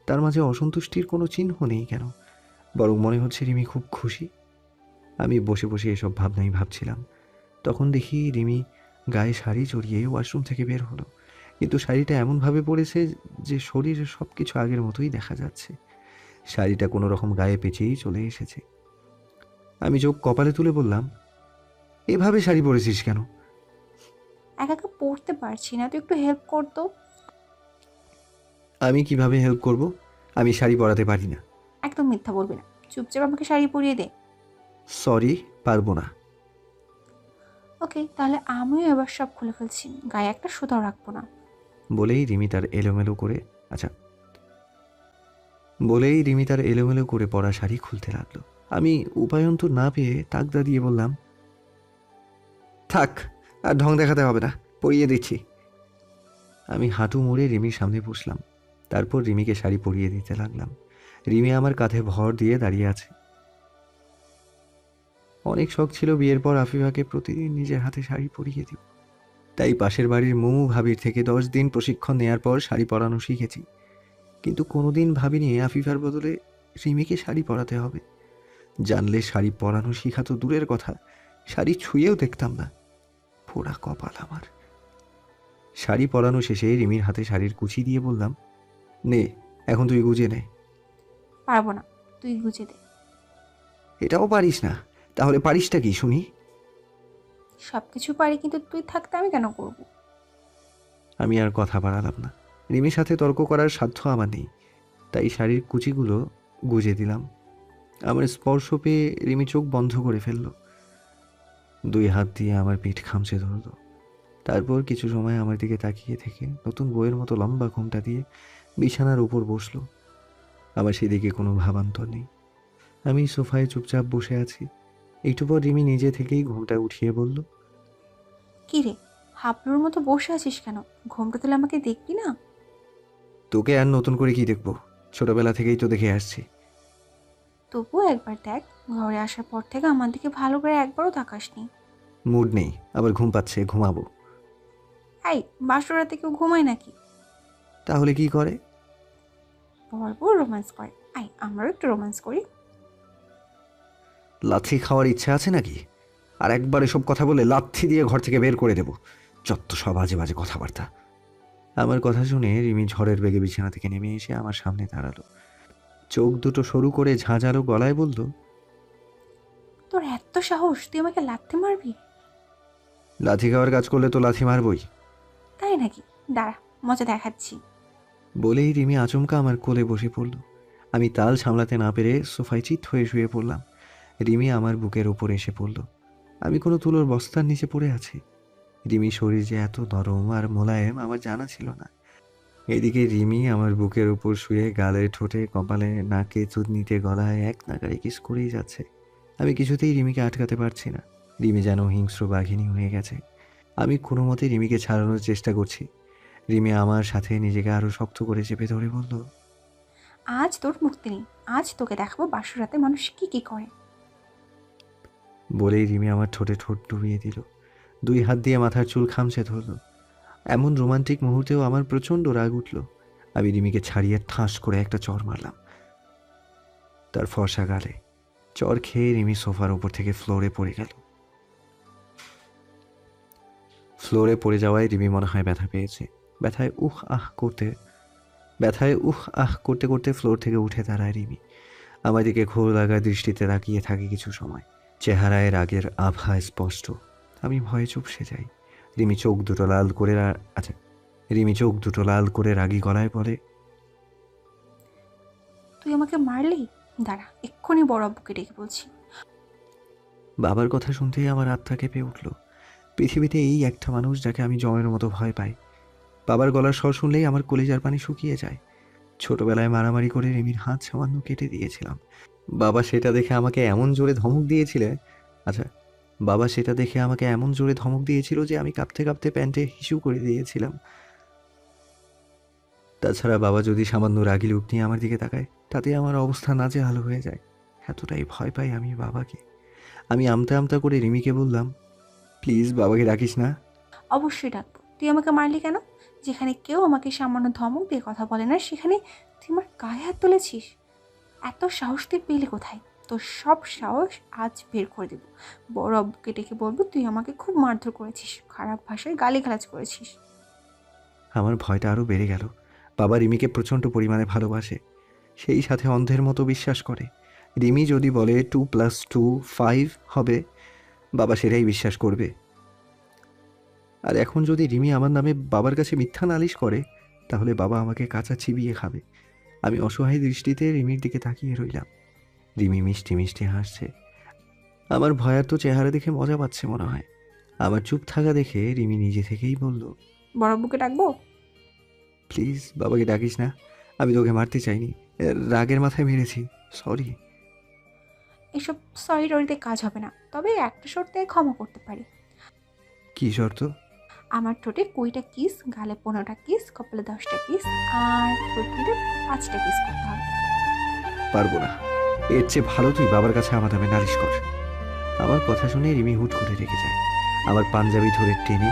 তার মাঝে অসন্তুষ্টির কোনো চিহ্ন নেই কেন? বরং মনে হচ্ছে রিমি খুব খুশি। আমি বসে বসে এসব ভাবনাই ভাবছিলাম। তখন দেখি রিমি গায়ে শাড়ি জড়িয়ে ওয়াশরুম থেকে বের হলো, কিন্তু শাড়িটা এমনভাবে পরেছে যে শরীরের সব কিছু আগের মতোই দেখা যাচ্ছে। শাড়িটা কোনো রকম গায়ে পেঁচেই চলে এসেছে। আমি চোখ কপালে তুলে বললাম, এভাবে শাড়ি পরেছিস কেন? একা একা পড়তে পারছি না, তুই একটু হেল্প করতো। আমি কিভাবে হেল্প করব? আমি শাড়ি পরাতে পারি না। একদম মিথ্যা বলবি না, চুপচাপ আমাকে শাড়ি পরিয়ে দে। সরি, পারবো না। ওকে, তাহলে আমিও এবার সব খুলে ফেলছি, গায়ে একটা সুতাও রাখবো না। বলেই রিমি তার এলোমেলো করে আচ্ছা বলেই রিমি তার এলোমেলো করে পরা শাড়ি খুলতে লাগলো। আমি উপায়ন্তর না পেয়ে তাগদা দিয়ে বললাম, থাক, আর ঢং দেখাতে হবে না, পরিয়ে দিচ্ছি। আমি হাঁটু মুড়ে রিমির সামনে বসলাম। তারপর রিমিকে শাড়ি পরিয়ে দিতে লাগলাম। রিমি আমার কাঁধে ভর দিয়ে দাঁড়িয়ে আছে। অনেক শখ ছিল বিয়ের পর আফিফাকে প্রতিদিন নিজের হাতে শাড়ি পরিয়ে দিব। তাই পাশের বাড়ির মোমু ভাবির থেকে 10 দিন প্রশিক্ষণ নেয়ার পর শাড়ি পরানো শিখেছি। কিন্তু কোনোদিন ভাবিনি আফিফার বদলে রিমিকে শাড়ি পরাতে হবে। জানলে শাড়ি পরানো শিখা তো দূরের কথা, শাড়ি ছুঁয়েও দেখতাম না। পোড়া কপাল আমার। শাড়ি পরানো শেষে রিমির হাতে শাড়ির কুচি দিয়ে বললাম, নে, এখন তুই গুজে নে। পারবো না, তুই গুজে দে। এটাও পারিস না? তাহলে পারিসটা কি শুনি? সব কিছু পারি, কিন্তু তুই থাকতে আমি কেন করব? আমি আর কথা বাড়ালাম না। রিমির সাথে তর্ক করার সাধ্য আমার নেই, তাই শাড়ির কুচিগুলো গুজে দিলাম। আমার স্পর্শ পেয়ে রিমি চোখ বন্ধ করে ফেলল। 2 হাত দিয়ে আমার পিঠ খামচে ধরল। তারপর কিছু সময় আমার দিকে তাকিয়ে থেকে নতুন বইয়ের মতো লম্বা ঘুমটা দিয়ে বিছানার উপর বসলো। আমার সেদিকে কোনো ভাবান্তর নেই। আমি সোফায় চুপচাপ বসে আছি। একটু পর রিমি নিজে থেকেই ঘুমটা উঠিয়ে বলল, কি রে, হাবলুর মতো বসে আছিস কেন? ঘুমটা তুলে আমাকে দেখবি না? তোকে আর নতুন করে কি দেখবো? ছোটবেলা থেকেই তো দেখে আসছি। তবুও একবার দেখ, ঘরে আসার পর থেকে আমার দিকে ভালো করে একবারও তাকাসনি। মুড নেই, আবার ঘুম পাচ্ছে, ঘুমাবো। এই, বাসর রাতে কেউ ঘুমায় নাকি? তাহলে কি করে? ভরপুর রোম্যান্স করে। আই, আমরাও একটু রোম্যান্স করি। লাথি খাওয়ার ইচ্ছা আছে নাকি? আর একবার এসব কথা বলে লাথি দিয়ে ঘর থেকে বের করে দেব। যত সব বাজে বাজে কথাবার্তা। আমার কথা শুনে রিমি ঝড়ের বেগে বিছানা থেকে নেমে এসে আমার সামনে দাঁড়ালো। চোখ দুটো সরু করে ঝাঁঝালো গলায় বলল, তোর এত সাহস, তুই আমাকে লাথি মারবি? লাথি খাওয়ার কাজ করলে তো লাথি মারবই। তাই নাকি? দাঁড়া, মজা দেখাচ্ছি। বলেই রিমি আচমকা আমার কোলে বসে পড়ল। আমি তাল সামলাতে না পেরে সোফায় চিৎ হয়ে শুয়ে পড়লাম। রিমি আমার বুকের ওপর এসে পড়ল। আমি কোনো তুলোর বস্তার নিচে পড়ে আছি। রিমি শরীর যে এত নরম আর মোলায়েম আমার জানা ছিল না। এদিকে রিমি আমার বুকের উপর শুয়ে গালে, ঠোঁটে, কপালে, নাকে, চুদনিতে, গলায় এক নাগাড়ে কিস করেই যাচ্ছে। আমি কিছুতেই রিমিকে আটকাতে পারছি না। রিমি যেন হিংস্র বাঘিনী হয়ে গেছে। আমি কোনো মতে রিমিকে ছাড়ানোর চেষ্টা করছি। রিমি আমার সাথে নিজেকে আরো শক্ত করে চেপে ধরে বলল, আজ তোর মুক্তি নেই, আজ তোকে দেখাবো বাসর রাতে মানুষ কি কি করে। বলেই রিমি আমার ঠোঁটে ঠোঁট ডুবিয়ে দিল। 2 হাত দিয়ে মাথার চুল খামচে ধরল। এমন রোমান্টিক মুহূর্তেও আমার প্রচণ্ড রাগ উঠল। আমি রিমিকে ছাড়িয়ে ঠাস করে একটা চড় মারলাম তার ফর্সা গালে। চড় খেয়ে রিমি সোফার উপর থেকে ফ্লোরে পড়ে গেল। ফ্লোরে পড়ে যাওয়ায় রিমি মনে হয় ব্যথা পেয়েছে। ব্যথায় উহ আহ করতে করতে ফ্লোর থেকে উঠে দাঁড়ায় রিমি। আমার দিকে ঘোর লাগা দৃষ্টিতে তাকিয়ে থাকে কিছু সময়। চেহারায় রাগের আভা স্পষ্ট। আমি ভয়ে চুপসে যাই। রিমি চোখ দুটো লাল করে রাগী গলায় বলে, তুই আমাকে মারলি? দাঁড়া, এক্ষুনি বড় আব্বুকে ডেকে বলছি। বাবার কথা শুনতেই আমার আত্মা কেঁপে উঠল। পৃথিবীতে এই একটা মানুষ যাকে আমি জমের মতো ভয় পাই। বাবার গলার স্বর শুনলেই আমার কলিজার পানি শুকিয়ে যায়। ছোটবেলায় মারামারি করে রিমির হাত সামান্য কেটে দিয়েছিলাম। বাবা সেটা দেখে আমাকে এমন জোরে ধমক দিয়েছিল যে আমি কাঁপতে কাঁপতে প্যান্টে হিসু করে দিয়েছিলাম। তাছাড়া বাবা যদি সামান্য রাগী লুক নিয়ে আমার দিকে তাকায়, তাতে আমার অবস্থা নাজেহাল হয়ে যায়। এতটাই ভয় পাই আমি বাবাকে। আমি আমতা আমতা করে রিমিকে বললাম, প্লিজ বাবাকে ডাকিস না। অবশ্যই ডাকবো। তুই আমাকে মারলি কেন? যেখানে কেউ আমাকে সামান্য ধমক দিয়ে কথা বলে না, সেখানে তুই আমার গায়ে হাত তুলেছিস। এত সাহস তুই পেলে কোথায়? তোর সব সাহস আজ বের করে দেব। বড় আব্বুকে ডেকে বলবো তুই আমাকে খুব মারধর করেছিস, খারাপ ভাষায় গালিগালাজ করেছিস। আমার ভয়টা আরও বেড়ে গেল। বাবা রিমিকে প্রচণ্ড পরিমাণে ভালোবাসে, সেই সাথে অন্ধের মতো বিশ্বাস করে। রিমি যদি বলে 2 + 2 5 হবে, বাবা সেটাই বিশ্বাস করবে। আর এখন যদি রিমি আমার নামে বাবার কাছে মিথ্যা নালিশ করে, তাহলে বাবা আমাকে কাঁচা চিবিয়ে খাবে। আমি অসহায় দৃষ্টিতে রিমির দিকে তাকিয়ে রইলাম। রিমি মিষ্টি মিষ্টি হাসছে। আমার ভয়ার্ত চেহারা দেখে মজা পাচ্ছে মনে হয়। আমার চুপ থাকা দেখে রিমি নিজে থেকেই বলল, বড় বুকে ডাকবো? প্লিজ বাবাকে ডাকিস না, আমি তোকে মারতে চাইনি, রাগের মাথায় মেরেছি, সরি। এসব সরি টরিতে কাজ হবে না, তবে একটা শর্তে ক্ষমা করতে পারি। কি শর্ত? আমার ঠোঁটে 20টা কিস, গালে 15টা কিস, কপালে 10টা কিস, আর ঠোঁটে 5টা কিস করতে হবে। পারবো না, এর চেয়ে ভালো তুই বাবার কাছে আমার নামে নালিশ কর। আমার কথা শুনে রিমি হুট করে রেগে যায়। আমার পাঞ্জাবি ধরে টেনে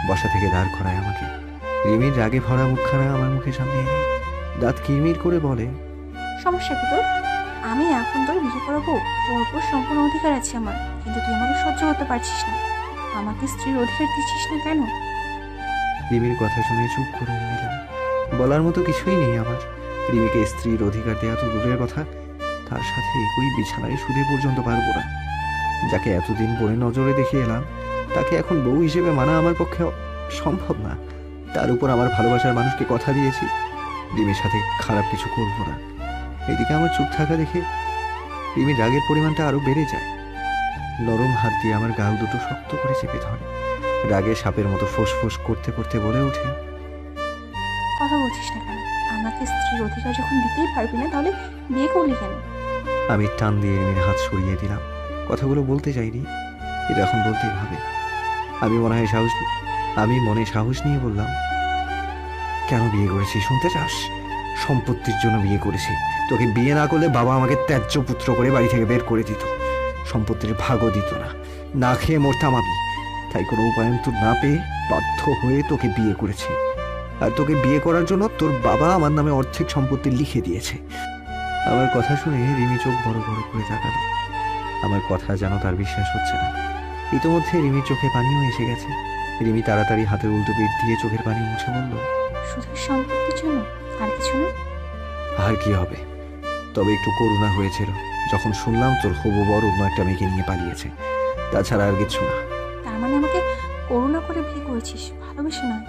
বসা থেকে দাঁড় করায় আমাকে। রিমির রাগে ভরা মুখখানা আমার মুখের সামনে এনে দাঁত কিরমির করে বলে, সমস্যা কি তোর? আমি এখন তোর বিয়ে করাবো, তোর উপর সম্পূর্ণ অধিকার আছে আমার, কিন্তু তুই আমাকে সহ্য করতে পারছিস না। আমাকে স্ত্রীর অধিকার দিচ্ছিস না কেন? রিমির কথা শুনে চুপ করে রইলাম। বলার মতো কিছুই নেই আমার। রিমিকে স্ত্রীর অধিকার দেওয়া তো দূরের কথা, তার সাথে একই বিছানায় শুতে পর্যন্ত পারবো না। যাকে এতদিন পরে নজরে দেখে এলাম, তাকে এখন বউ হিসেবে মানা আমার পক্ষে সম্ভব না। তার উপর আমার ভালোবাসার মানুষকে কথা দিয়েছি, রিমির সাথে খারাপ কিছু করব না। এদিকে আমার চুপ থাকা দেখে রিমির রাগের পরিমাণটা আরো বেড়ে যায়। নরম হাত দিয়ে আমার গাল দুটো শক্ত করে চেপে ধরে। রাগে সাপের মতো ফোঁস করতে করতে বলে ওঠে, কথা বলছিস না কেন? আমাকে স্ত্রীর অধিকার যখন দিতেই পারবি না, তাহলে বিয়ে করলি কেন? আমি টান দিয়ে রিমির হাত সরিয়ে দিলাম। কথাগুলো বলতে চাইনি, এটা এখন বলতেই হবে। আমি মনে সাহস নিয়ে বললাম, কেন বিয়ে করেছি শুনতে চাস? সম্পত্তির জন্য বিয়ে করেছি। তোকে বিয়ে না করলে বাবা আমাকে ত্যায্য পুত্র করে বাড়ি থেকে বের করে দিত, সম্পত্তির ভাগও দিত না, না খেয়ে মরতাম আমি। তাই কোনো উপায়ন্তর না পেয়ে বাধ্য হয়ে তোকে বিয়ে করেছি। আর তোকে বিয়ে করার জন্য তোর বাবা আমার নামে অর্ধেক সম্পত্তি লিখে দিয়েছে। আমার কথা শুনে রিমি চোখ বড় বড় করে তাকালো। আমার কথা যেন তার বিশ্বাস হচ্ছে না। ইতোমধ্যে রিমির চোখে পানিও এসে গেছে। রিমি তাড়াতাড়ি হাতের উল্টো পিঠ দিয়ে চোখের পানি মুছে বলল, শুধু সম্পত্তির জন্য, আর কিছু না? আর কি হবে, তবে একটু করুণা হয়েছিল যখন শুনলাম তোর হবু বর অন্য একটা মেয়েকে নিয়ে পালিয়েছে। তাছাড়া আর কিছু না। তার মানে আমাকে করুণা করে বিয়ে করেছিস, ভালোবেসে নয়?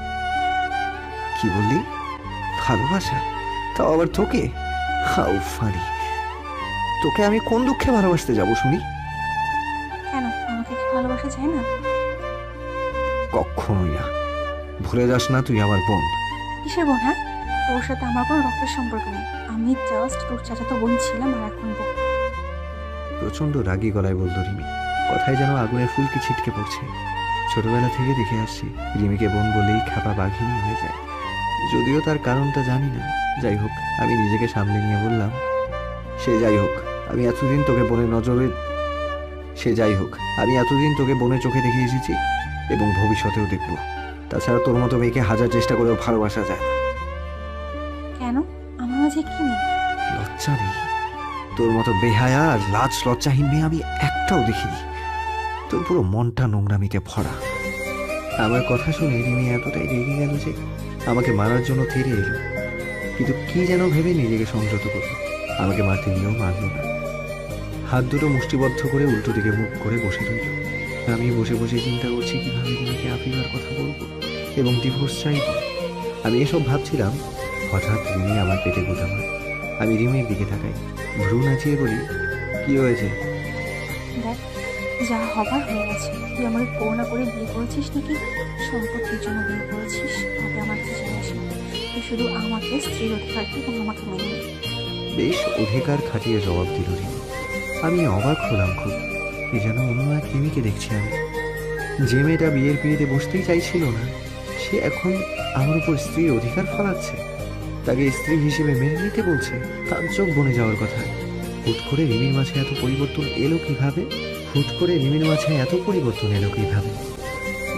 কি বললি? ভালোবাসা? তাও আবার তোকে? How funny! তোকে আমি কোন দুঃখে ভালোবাসতে যাব শুনি? কেন, আমাকে কি ভালোবাসা যায় না? কখনোই না। ভুলে যাস না তুই আমার বোন। কিসের বোন? হ্যাঁ, তোর সাথে আমার কোনো রক্তের সম্পর্ক নেই। আমি জাস্ট তোর চাচাতো বোন ছিলাম, আর এখন বোন। প্রচন্ড রাগী গলায় বলল রিমি। কথায় যেন আগুনের ফুলকি ছিটকে পড়ছে। ছোটবেলা থেকে দেখে আসছি রিমিকে বোন বলেই খ্যাপা বাঘিনী হয়ে যায়। যদিও তার কারণটা জানি না। যাই হোক, আমি নিজেকে সামলে নিয়ে বললাম, সে যাই হোক আমি এতদিন তোকে বোনের চোখে দেখে এসেছি এবং ভবিষ্যতেও দেখব। তাছাড়া তোর মতো মেয়েকে হাজার চেষ্টা করেও ভালোবাসা যায় না। কেন, আমার মাঝে কি নেই? লজ্জা নেই? তোর মতো বেহায়া আর লাজ লজ্জাহীন মেয়ে আমি একটাও দেখিনি। তোর পুরো মনটা নোংরামিতে ভরা। আমার কথা শুনে রিমি এতটাই রেগে গেল যে আমাকে মারার জন্য তেড়ে এলো, কিন্তু কি যেন ভেবে নিজেকে সংযত করলো। আমাকে মারতে নিয়েও মারল না। হাত দুটো মুষ্টিবদ্ধ করে উল্টো দিকে মুখ করে বসে রইল। আমি বসে বসে চিন্তা করছি কিভাবে রিমিকে আফিবার কথা বলবো এবং ডিভোর্স চাইব। আমি এসব ভাবছিলাম, হঠাৎ রিমি আমার পেটে গোটা মারে। আমি রিমির দিকে তাকাই, ভ্রু নাচিয়ে বলি, কি হয়েছে? দেখ, যা হবার হয়ে গেছে। তুই আমাকে করুণা করে বিয়ে করেছিস নাকি সম্পত্তির জন্য বিয়ে করেছিস, তাতে আমার কিছু যায় আসে না। তুই শুধু আমাকে স্ত্রীর অধিকার দিই এবং আমাকে মেনে নে। বেশ অধিকার খাটিয়ে জবাব দিল রিমি। আমি অবাক হলাম খুব। এ যেন অন্য এক রিমিকে দেখছি আমি। যে মেয়েটা বিয়ের পিড়িতে বসতেই চাইছিল না, সে এখন আমার উপর স্ত্রীর অধিকার ফলাচ্ছে, তাকে স্ত্রী হিসেবে মেনে নিতে বলছে। তার চোখ বনে যাওয়ার কথা। হুট করে রিমির মাঝে এত পরিবর্তন এলো কিভাবে?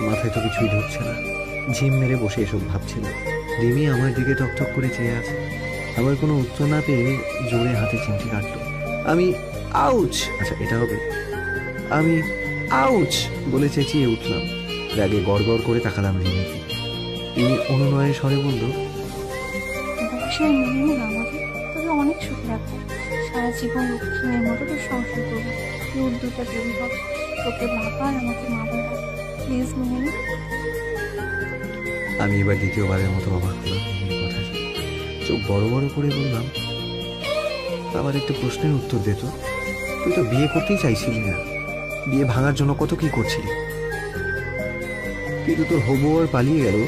মাথায় তো কিছুই ঢুকছে না। ঝিম মেরে বসে এসব ভাবছিলাম। রিমি আমার দিকে টকটক করে চেয়ে আছে। আমার কোনো উত্তর না পেয়ে জোরে হাতে চিমটি কাটলো। আমি আউচ, আচ্ছা এটা হবে, আমি আউচ বলে চেঁচিয়ে উঠলাম। রাগে গড়গড় করে তাকালাম রিমিকে। রিমি অনুনয়ের স্বরে বলল, বসে মেনে নিন আমাকে, তোকে অনেক সুখে রাখবো। সারা জীবন লক্ষ্মীমের মতো তোর সংসার করবো। তোর দুটা বেবি হবে, তোকে বাবা আর আমাকে মা বলবো। প্লিজ মেনে নিন। আমি এবার দ্বিতীয়বারের মতো অবাক হলাম রিমির কথা চোখ বড় বড় করে বললাম, আমার একটা প্রশ্নের উত্তর দে তো। তুই তো বিয়ে করতেই চাইছিলি না, বিয়ে ভাঙার জন্য কত কি করছিলি, কিন্তু তোর হবু আর পালিয়ে গেল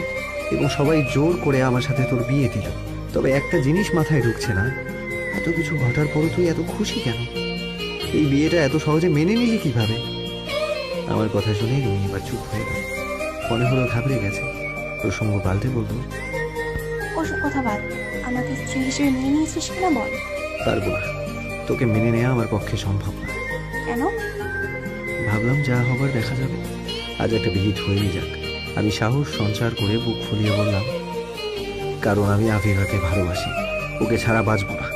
এবং সবাই জোর করে আমার সাথে তোর বিয়ে দিল। তবে একটা জিনিস মাথায় ঢুকছে না, এত কিছু ঘটার পরও তুই এত খুশি কেন? এই বিয়েটা এত সহজে মেনে নিলি কিভাবে? আমার কথা শুনে রিমি এবার চুপ হয়ে গেল। মনে হলো ঘাবড়ে গেছে। প্রসঙ্গ পাল্টে বলল, ওসব কথা বাদ, আমাকে স্ত্রী হিসেবে মেনে নিয়েছিস কিনা বল। পারবো না, তোকে মেনে নেওয়া আমার পক্ষে সম্ভব না। কেন? ভাবলাম যা হবার দেখা যাবে, আজ একটা বিহিত হয়েই যাক। আমি সাহস সঞ্চার করে বুক ফুলিয়ে বললাম, কারণ আমি আফিফাকে ভালোবাসি, ওকে ছাড়া বাঁচব না,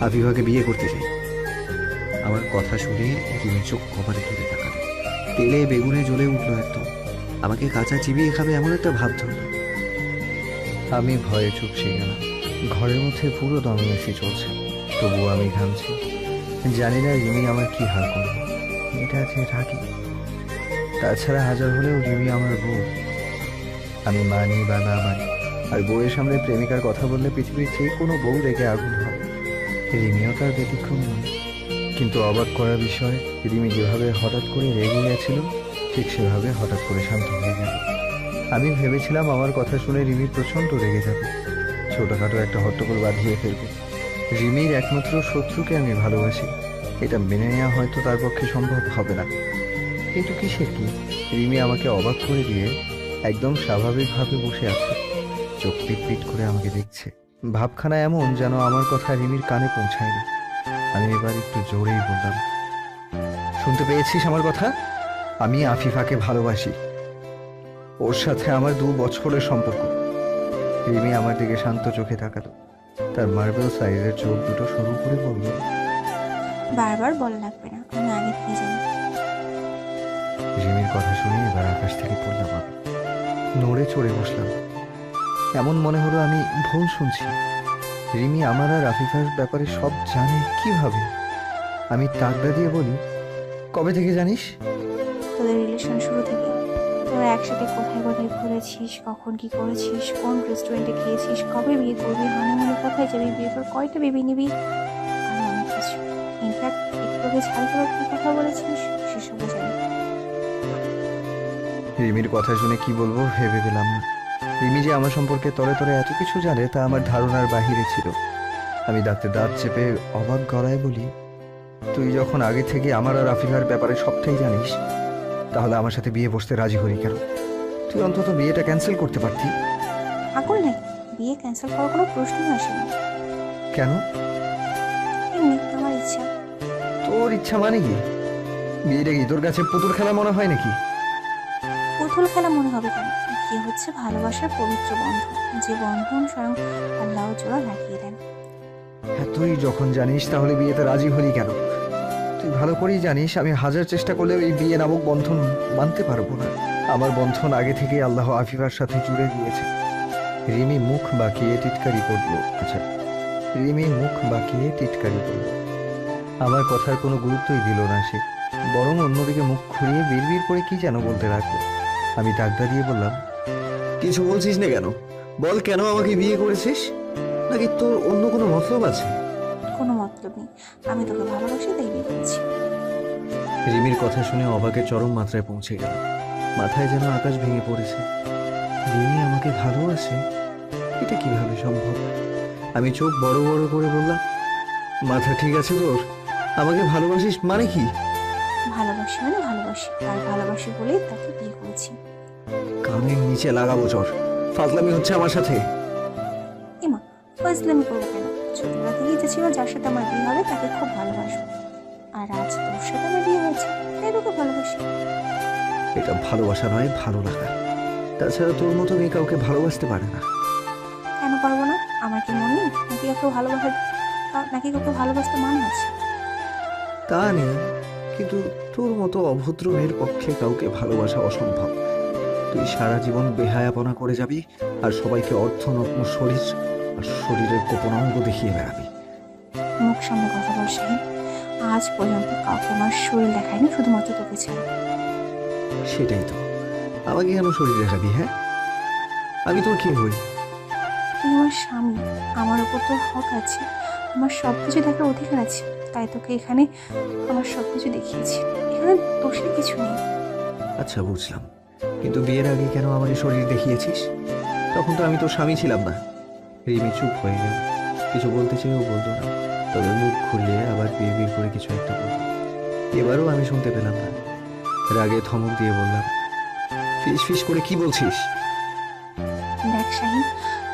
আফিফাকে বিয়ে করতে চাই। আমার কথা শুনে রিমি চোখ কপালে তুলে তাকালো। তেলে বেগুনে জ্বলে উঠলো একদম। আমাকে কাঁচা চিবিয়ে খাবে এমন একটা ভাব ধরল। আমি ভয়ে চুপসে গেলাম। ঘরের মধ্যে পুরো দমে এসে চলছে, তবুও আমি ঘামছি। জানি না রিমি আমার কি হাল করবে। এটা আছে থাকি, তাছাড়া হাজার হলেও রিমি আমার বউ। আমি মানি বা না মানি, আর বউয়ের সামনে প্রেমিকার কথা বললে পৃথিবীর যে কোনো বউ রেগে আগুন হবে। রিমিও তার ব্যতিক্রম নয়। কিন্তু অবাক করার বিষয়, রিমি যেভাবে হঠাৎ করে রেগে গেছিল, ঠিক সেভাবে হঠাৎ করে শান্ত হয়ে গেল। আমি ভেবেছিলাম আমার কথা শুনে রিমি প্রচণ্ড রেগে যাবে, ছোটখাটো একটা হট্টগোল বাঁধিয়ে ফেলবে। রিমির একমাত্র শত্রুকে আমি ভালোবাসি, এটা মেনে নেওয়া হয়তো তার পক্ষে সম্ভব হবে না। কিন্তু কিসের কি, রিমি আমাকে অবাক করে দিয়ে একদম স্বাভাবিকভাবে বসে আছে, চোখ পিট পিট করে আমাকে দেখছে। ভাবখানা এমন যেন আমার কথা রিমির কানে পৌঁছায়নি। আমি এবার একটু জোরেই বললাম, শুনতে পেয়েছিস আমার কথা? আমি আফিফাকে ভালোবাসি, ওর সাথে আমার 2 বছরের সম্পর্ক। রিমি আমার দিকে শান্ত চোখে তাকালো, তার মার্বেল সাইজের চোখ দুটো সরু করে বলল, বারবার বলা লাগবে না, আমি আগে থেকে জানি। রিমির কথা শুনে এবার আকাশ থেকে পড়লাম আমি। নড়ে চড়ে বসলাম। এমন মনে হলো আমি ভুল শুনছি। রিমি আমার আর আফিফার ব্যাপারে সব জানে কিভাবে? আমি তাগদা দিয়ে বলি, কবে থেকে জানিস? তোদের রিলেশন শুরু থেকে। তোরা একসাথে কোথায় কোথায় ঘুরেছিস, কখন কি করেছিস, কোন রেস্টুরেন্টে খেয়েছিস, কবে বিয়ে করবি, হানিমুনে কোথায় যাবি, বিয়ের পর কয়টা বেবি নিবি, আর অনেক কিছু। ইনফ্যাক্ট একটুকে ছাড় করে কি কথা বলেছিস সেসবও জানি। রিমির কথা শুনে কি বলবো ভেবে পেলাম না। রিমি যে আমার সম্পর্কে তরে তরে এত কিছু জানে তা আমার ধারণার বাহিরে ছিল। আমি দাঁতে দাঁত চেপে অবাক গলায় বলি, তুই যখন আগে থেকে আমার আর আফিফার ব্যাপারে সবটাই জানিস, তাহলে আমার সাথে বিয়ে বসতে রাজি হলি কেন? তুই অন্তত বিয়েটা ক্যান্সেল করতে পারতি। পাগল নাকি? বিয়ে ক্যান্সেল করার কোনো প্রশ্নই আসেনি। কেন? এমনি আমার ইচ্ছা। তোর ইচ্ছা মানে কি? বিয়েটা কি তোর কাছে পুতুল খেলা মনে হয় নাকি? পুতুল খেলা মনে হবে কেন? বিয়ে হচ্ছে ভালোবাসার পবিত্র বন্ধন, যে বন্ধন স্বয়ং আল্লাহ জোড়া লাগিয়ে দেন। হ্যাঁ, তুই যখন জানিস তাহলে বিয়েতে রাজি হলি কেন? তুই ভালো করেই জানিস আমি হাজার চেষ্টা করলেও এই বিয়ে নামক বন্ধন মানতে পারবো না। আমার বন্ধন আগে থেকেই আল্লাহ আফিফার সাথে জুড়ে দিয়েছে। রিমি মুখ বাঁকিয়ে টিটকারি করলো। রিমি মুখ বাঁকিয়ে টিটকারি করলো। আমার কথার কোনো গুরুত্বই দিল না সে, বরং অন্যদিকে মুখ ঘুরিয়ে বিড়বিড় করে কি যেন বলতে লাগলো। আমি তাগদা দিয়ে বললাম, কিছু বলছিস না কেন? বল, কেন আমাকে বিয়ে করেছিস? নাকি তোর অন্য কোনো মতলব আছে? কোনো মতলব নেই, আমি তোকে ভালোবাসি তাই বিয়ে করেছি। রিমির কথা শুনে অবাকের চরম মাত্রায় পৌঁছে গেল। মাথায় যেন আকাশ ভেঙে পড়েছে। রিমি আমাকে ভালোবাসে? এটা কিভাবে সম্ভব? আমি চোখ বড় বড় করে বললাম, মাথা ঠিক আছে তোর? আমাকে ভালোবাসিস মানে কি? ভালোবাসি মানে ভালোবাসি, আর ভালোবাসি বলেই তাকে বিয়ে করেছি। কানের নিচে লাগাবো চর। ফাজলামি হচ্ছে আমার সাথে। এমা, ফাজলামি করবো কেন? ছোটবেলা থেকেই যে ছিল যার সাথে আমার বিয়ে হবে তাকে খুব ভালোবাসবো, আর আজ তোর সাথে আমার বিয়ে হয়েছে তাই তোকে ভালোবাসি। এটা ভালোবাসা নয়, ভালো লাগা। তাছাড়া তোর মতো মেয়ে কাউকে ভালোবাসতে পারে না। কেন পারবো না? আমার কি মন নেই? নাকি কাউকে ভালোবাসতে মান আছে? তা নেই, কিন্তু তোর মতো অভদ্র মেয়ের পক্ষে কাউকে ভালোবাসা অসম্ভব। তুই সারা জীবন বেহায়াপনা করে যাবি আর সবাইকে অর্ধনগ্ন শরীর আর শরীরের গোপন অঙ্গ দেখিয়ে বেড়াবি। মুখ সামনে কথা বল শাহিন, আজ পর্যন্ত কাউকে আমার শরীর দেখায়নি, শুধুমাত্র তোকে ছাড়া। সেটাই তো, আমাকে কেন শরীর দেখাবি? হ্যাঁ, আমি তোর কে হই? তুই আমার স্বামী, আমার উপর তোর হক আছে, আমার সব কিছু দেখার অধিকার আছে, তাই তোকে এখানে আমার সব কিছু দেখিয়েছি। এখানে দোষের কিছু নেই। আচ্ছা বুঝলাম, কিন্তু বিয়ের আগে কেন আমার এই শরীর দেখিয়েছিস? তখন তো আমি তোর স্বামী ছিলাম না। রিমি চুপ হয়ে গেল, কিছু বলতে চেয়েও বলতো না, তবে মুখ ঘুরিয়ে আবার বিয়ে বিয়ে করে কিছু একটা বলল। এবারও আমি শুনতে পেলাম না, রাগে থমক দিয়ে বললাম, ফিস ফিস করে কি বলছিস? দেখ শাহিন,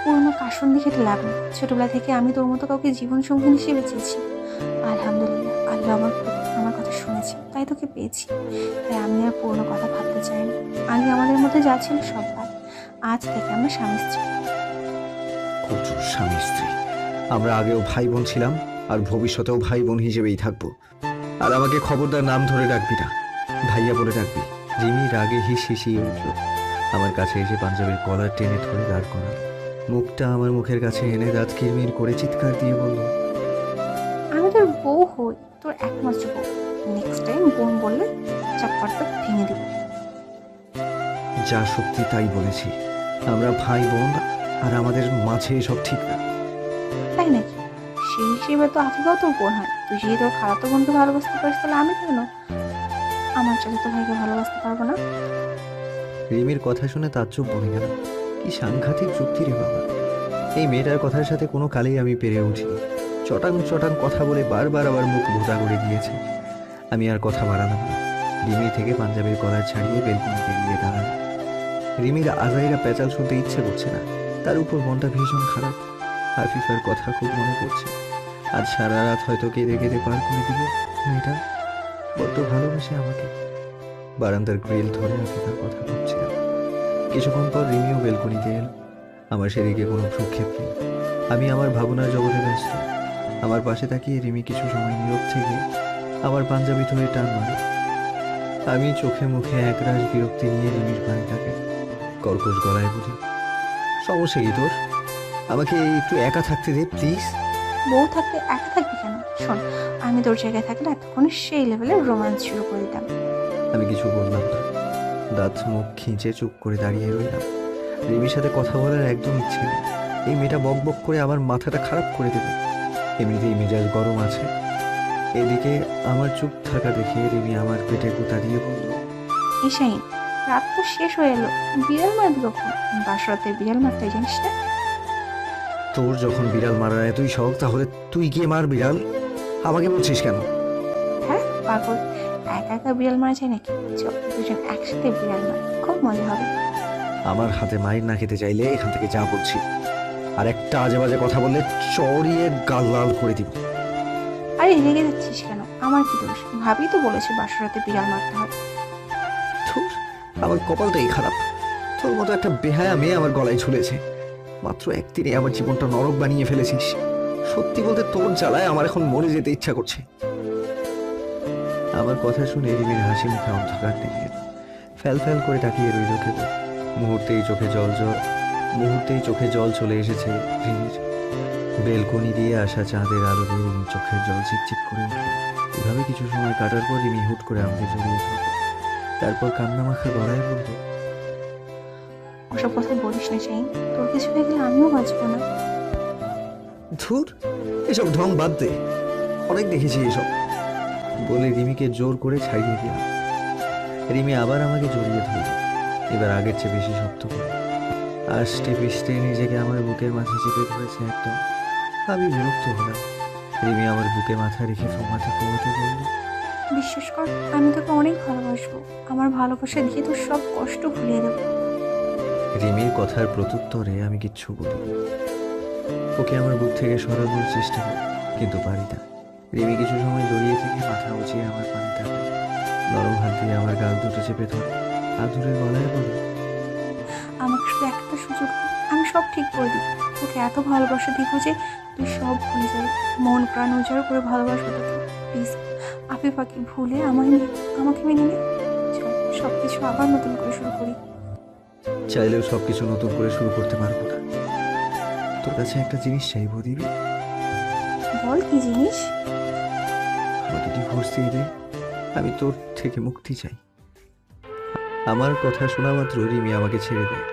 পুরোনো কাসন দেখে তো লাভ নেই। ছোটবেলা থেকে আমি তোর মতো কাউকে জীবন সঙ্গী হিসেবে চেয়েছি। আলহামদুলিল্লাহ, আল্লাহ আমার কথা শুনেছে, তাই তোকে পেয়েছি। তাই আমি আর পুরোনো কথা ভাবতে চাই না। আগে আমাদের মধ্যে যা ছিল সব বাদ। আজ থেকে আমরা স্বামী স্ত্রী। কচুর স্বামী স্ত্রী? আমরা আগেও ভাই বোন ছিলাম, আর ভবিষ্যতেও ভাই বোন হিসেবেই থাকবো। আর আমাকে খবরদার নাম ধরে ডাকবি না, ভাইয়া বলে ডাকবি। রিমি রাগে হিস হিসিয়ে উঠল, আমার কাছে এসে পাঞ্জাবের কলার টেনে ধরে দাঁড় করাল। মুখটা আমার মুখের কাছে এনে দাঁত কিরমির করে চিৎকার দিয়ে বলল, আমি তোর বউ হই, তোর একমাত্র বউ। নেক্সট টাইম বোন বললে চাপ্পারটা ভেঙে দিব। যা সত্যি তাই বলেছি। আমরা ভাই বোন, আর আমাদের মাঝে এসব ঠিক না। তাই নাকি? সেই হিসেবে তো আফিফাও তোর বোন হয়। তুই যদি তোর খালাতো বোনকে ভালোবাসতে পারিস, তাহলে আমি কেন আমার চাচাতো ভাইকে ভালোবাসতে পারবো না? রিমির কথা শুনে তাজ্জব বনে গেল। কি সাংঘাতিক যুক্তি রে বাবা! এই মেয়েটার কথার সাথে কোনো কালেই আমি পেরে উঠিনি। চটাং চটাং কথা বলে বারবার আবার মুখ ভোতা করে দিয়েছে। আমি আর কথা বাড়ালাম না, রিমি থেকে পাঞ্জাবের কলার ছাড়িয়ে বেলকুনিতে গিয়ে দাঁড়ালাম। রিমির আজাইরা পেঁচাল শুনতে ইচ্ছে করছে না, তার উপর মনটা ভীষণ খারাপ। আফিফার কথা খুব মনে পড়ছে। আজ সারা রাত হয়তো কেঁদে কেঁদে পার করে দিবে। মেয়েটা বড্ড ভালোবাসে আমাকে। বারান্দার গ্রিল ধরে আফিফার কথা ভাবছিলাম। কিছুক্ষণ পর রিমিও বেলকনিতে এলো। আমার সেদিকে কোনো ভ্রুক্ষেপ নেই, আমি আমার ভাবনার জগতে ব্যস্ত। আমার পাশে তাকিয়ে রিমি কিছু সময় নীরব থেকে আমার পাঞ্জাবি ধরে টান মারে। আমি চোখে মুখে একরাশ বিরক্তি নিয়ে রিমির পানে তাকাই। কর্কশ গলায় বলি, সমস্যা কি তোর? আমাকে একটু একা থাকতে দে প্লিজ। বউ থাকতে একা থাকবি কেন? শোন, আমি তোর জায়গায় থাকলে এতক্ষণে সেই লেভেলের রোমান্স শুরু করে দিতাম। আমি কিছু বললাম না, দাঁত মুখ খিঁচে চুপ করে দাঁড়িয়ে রইলাম। রিমির সাথে কথা বলার একদম ইচ্ছে নেই। এই মেয়েটা বক বক করে আমার মাথাটা খারাপ করে দেবে। এমনিতেই মেজাজ গরম আছে। এদিকে আমার চুপ থাকা দেখে রিমি আমার পেটে গুঁতা দিয়ে বলল, এই শাহিন, রাত তো শেষ হয়ে এলো, বিড়াল মারবি কখন? বাসরাতে বিড়াল মারতে জানিস না? তোর যখন বিড়াল মারার এতই শখ, তাহলে তুই গিয়ে মার বিড়াল, আমাকে বলছিস কেন? হ্যাঁ পাগল, একা একা বিড়াল মারা যায় নাকি? চল দুজন একসাথে বিড়াল মার, খুব মজা হবে। আমার হাতে মায়ের না খেতে চাইলে এখান থেকে যা বলছি। আর একটা আজে বাজে কথা বললে চড়িয়ে গাল লাল করে দিব। আরে রেগে যাচ্ছিস কেন? আমার কি দোষ? ভাবি তো বলেছে বাসরাতে বিড়াল মারতে হবে। ধুর, আমার কপালটাই খারাপ। তোর মতো একটা বেহায়া মেয়ে আমার গলায় ঝুলেছে। মাত্র একদিনে আমার জীবনটা নরক বানিয়ে ফেলেছিস। সত্যি বলতে তোর জ্বালায় আমার এখন মরে যেতে ইচ্ছা করছে। আমার কথা শুনে রিমির হাসি মুখে অন্ধকার নেমে এলো। ফ্যাল ফ্যাল করে তাকিয়ে রইল কেবল। মুহূর্তেই চোখে জল চলে এসেছে রিমির। বেলকনি দিয়ে আসা চাঁদের আলো দিয়ে রিমির চোখের জল চিকচিক করে উঠল। এভাবে কিছু সময় কাটার পর রিমি হুট করে আমাকে জড়িয়ে ধরল। তারপর কান্নামাখা গলায় বলল, ওসব কথা বলিস না শাহিন, তোর কিছু হয়ে গেলে আমিও বাঁচবো না। ধুর, এসব ঢং বাদ দে, অনেক দেখেছি এসব বলে রিমিকে জোর করে ছাড়িয়ে দিলাম। রিমি আবার আমাকে জড়িয়ে ধরল, এবার আগের চেয়ে বেশি শক্ত করে। আষ্টে পিষ্টে নিজেকে আমার বুকের মাঝে চেপে ধরেছে একদম। আমি বিরক্ত হলাম। রিমি আমার বুকে মাথা রেখে ফোমাতে ফোমাতে বলল, বিশ্বাস কর, আমি তোকে অনেক ভালোবাসবো। আমার ভালোবাসা দিয়ে তোর সব কষ্ট ভুলিয়ে দেবো। রিমির কথার প্রত্যুত্তরে আমি কিচ্ছু বলিনি। ওকে আমার বুক থেকে সরানোর চেষ্টা করি, কিন্তু পারি না। রিমি কিছু সময় জড়িয়ে থেকে মাথা উঁচিয়ে আমার পানে তাকায়, নরম হাত দিয়ে আমার গাল দুটো চেপে ধরে আদুরে গলায় বলে, আমাকে শুধু একটা সুযোগ দে, আমি সব ঠিক করে দিই। তোকে এত ভালোবাসা দিব যে তুই সব ভুলে যাবি। মন প্রাণ উজাড় করে ভালোবাসবো তোকে। প্লিজ আফিফাকে ভুলে আমাকে মেনে নে। চল সব কিছু আবার নতুন করে শুরু করি। চাইলেও সবকিছু নতুন করে শুরু করতে পারবো না। তোর কাছে একটা জিনিস চাইবো, দিবি? বল কি জিনিস? আমাকে ডিভোর্স দিয়ে দে, আমি তোর থেকে মুক্তি চাই। আমার কথা শোনা মাত্র রিমি আমাকে ছেড়ে দেয়।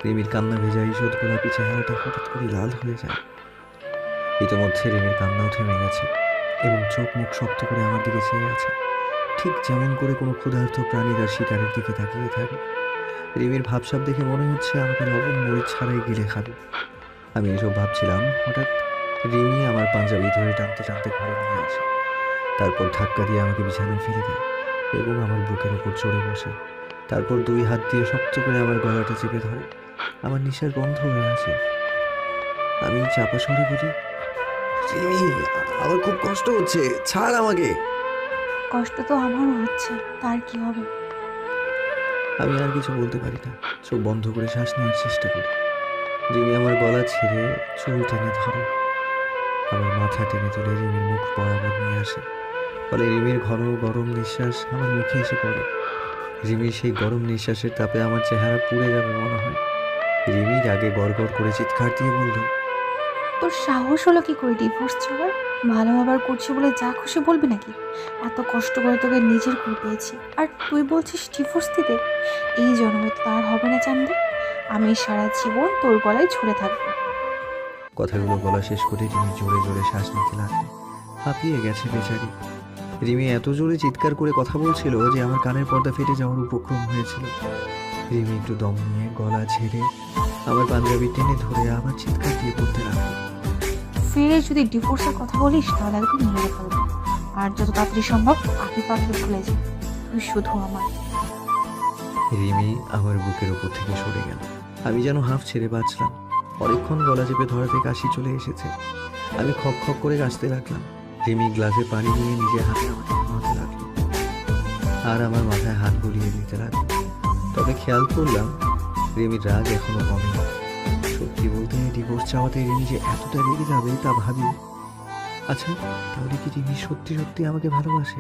রিমির কান্না ভেজা ঈষৎ গোলাপি চেহারাটা হঠাৎ করে লাল হয়ে যায়। ইতিমধ্যে রিমির কান্নাও থেমে গেছে এবং চোখ মুখ শক্ত করে আমার দিকে চেয়ে আছে, ঠিক যেমন করে কোনো ক্ষুধার্ত প্রাণী তার শিকারের দিকে তাকিয়ে থাকে। রিমির ভাবসাব দেখে মনে হচ্ছে আমাকে লবণ মরিচ ছাড়াই গিলে খাবে। আমি এসব ভাবছিলাম, হঠাৎ রিমি আমার পাঞ্জাবি ধরে টানতে টানতে ঘরে নিয়ে আসে। তারপর ধাক্কা দিয়ে আমাকে বিছানায় ফেলে দেয় এবং আমার বুকের ওপর চড়ে বসে। তারপর 2 হাত দিয়ে শক্ত করে আমার গলাটা চেপে ধরে। আমার নিঃশ্বাস বন্ধ হয়ে আছে। আমি চাপা স্বরে বলি, রিমি, আমার খুব কষ্ট হচ্ছে, ছাড় আমাকে। কষ্ট তো আমারও হচ্ছে, তার কি হবে? আমি আর কিছু বলতে পারি না, চোখ বন্ধ করে শ্বাস নেওয়ার চেষ্টা করি। রিমি আমার গলা ছেড়ে চুল টেনে ধরে, আমার মাথা টেনে তুলে রিমির মুখ বরাবর নিয়ে আসে। ফলে রিমির ঘন গরম নিঃশ্বাস আমার মুখে এসে পড়ে। রিমির সেই গরম নিঃশ্বাসের তাপে আমার চেহারা পুড়ে যাবে মনে হয়। রিমি রাগে গড়গড় করে চিৎকার দিয়ে বলল, তোর সাহস হলো কি করে ডিভোর্স চাওয়ার? ভালো হবার করছি বলে যা খুশি বলবি নাকি? এত কষ্ট করে তোকে নিজের করে পেয়েছি, আর তুই বলছিস ডিভোর্স দিতে? এই জন্মে তো তার হবে না চান্দে। আমি সারা জীবন তোর গলায় ঝুলে থাকবো। কথাগুলো বলা শেষ করে রিমি জোরে জোরে শ্বাস নিতে লাগলো। হাঁপিয়ে গেছে বেচারি। রিমি এত জোরে চিৎকার করে কথা বলছিল যে আমার কানের পর্দা ফেটে যাওয়ার উপক্রম হয়েছিল। রিমি একটু দম নিয়ে গলা ঝেড়ে আমার পাঞ্জাবি টেনে ধরে আবার চিৎকার দিয়ে বলতে লাগলো, ফিরে যদি ডিভোর্সের কথা বলিস তাহলে একদম মেরে ফেলবো। আর যত তাড়াতাড়ি সম্ভব আগে পাখি ভুলে যা, তুই শুধু আমার। রিমি আমার বুকের ওপর থেকে সরে গেল। আমি যেন হাঁফ ছেড়ে বাঁচলাম। অনেকক্ষণ গলা চেপে ধরাতে কাশি চলে এসেছে। আমি খক খক করে কাশতে লাগলাম। রিমি গ্লাসে পানি নিয়ে নিজের হাতে আমাকে খাওয়াতে লাগলো আর আমার মাথায় হাত বুলিয়ে দিতে লাগলো। তবে খেয়াল করলাম রিমির রাগ এখনো কমেনি। সত্যি বলতে ডিভোর্স চাওয়াতে রিমি যে এতটা রেগে যাবে তা ভাবি। আচ্ছা, তাহলে কি রিমি সত্যি সত্যি আমাকে ভালোবাসে?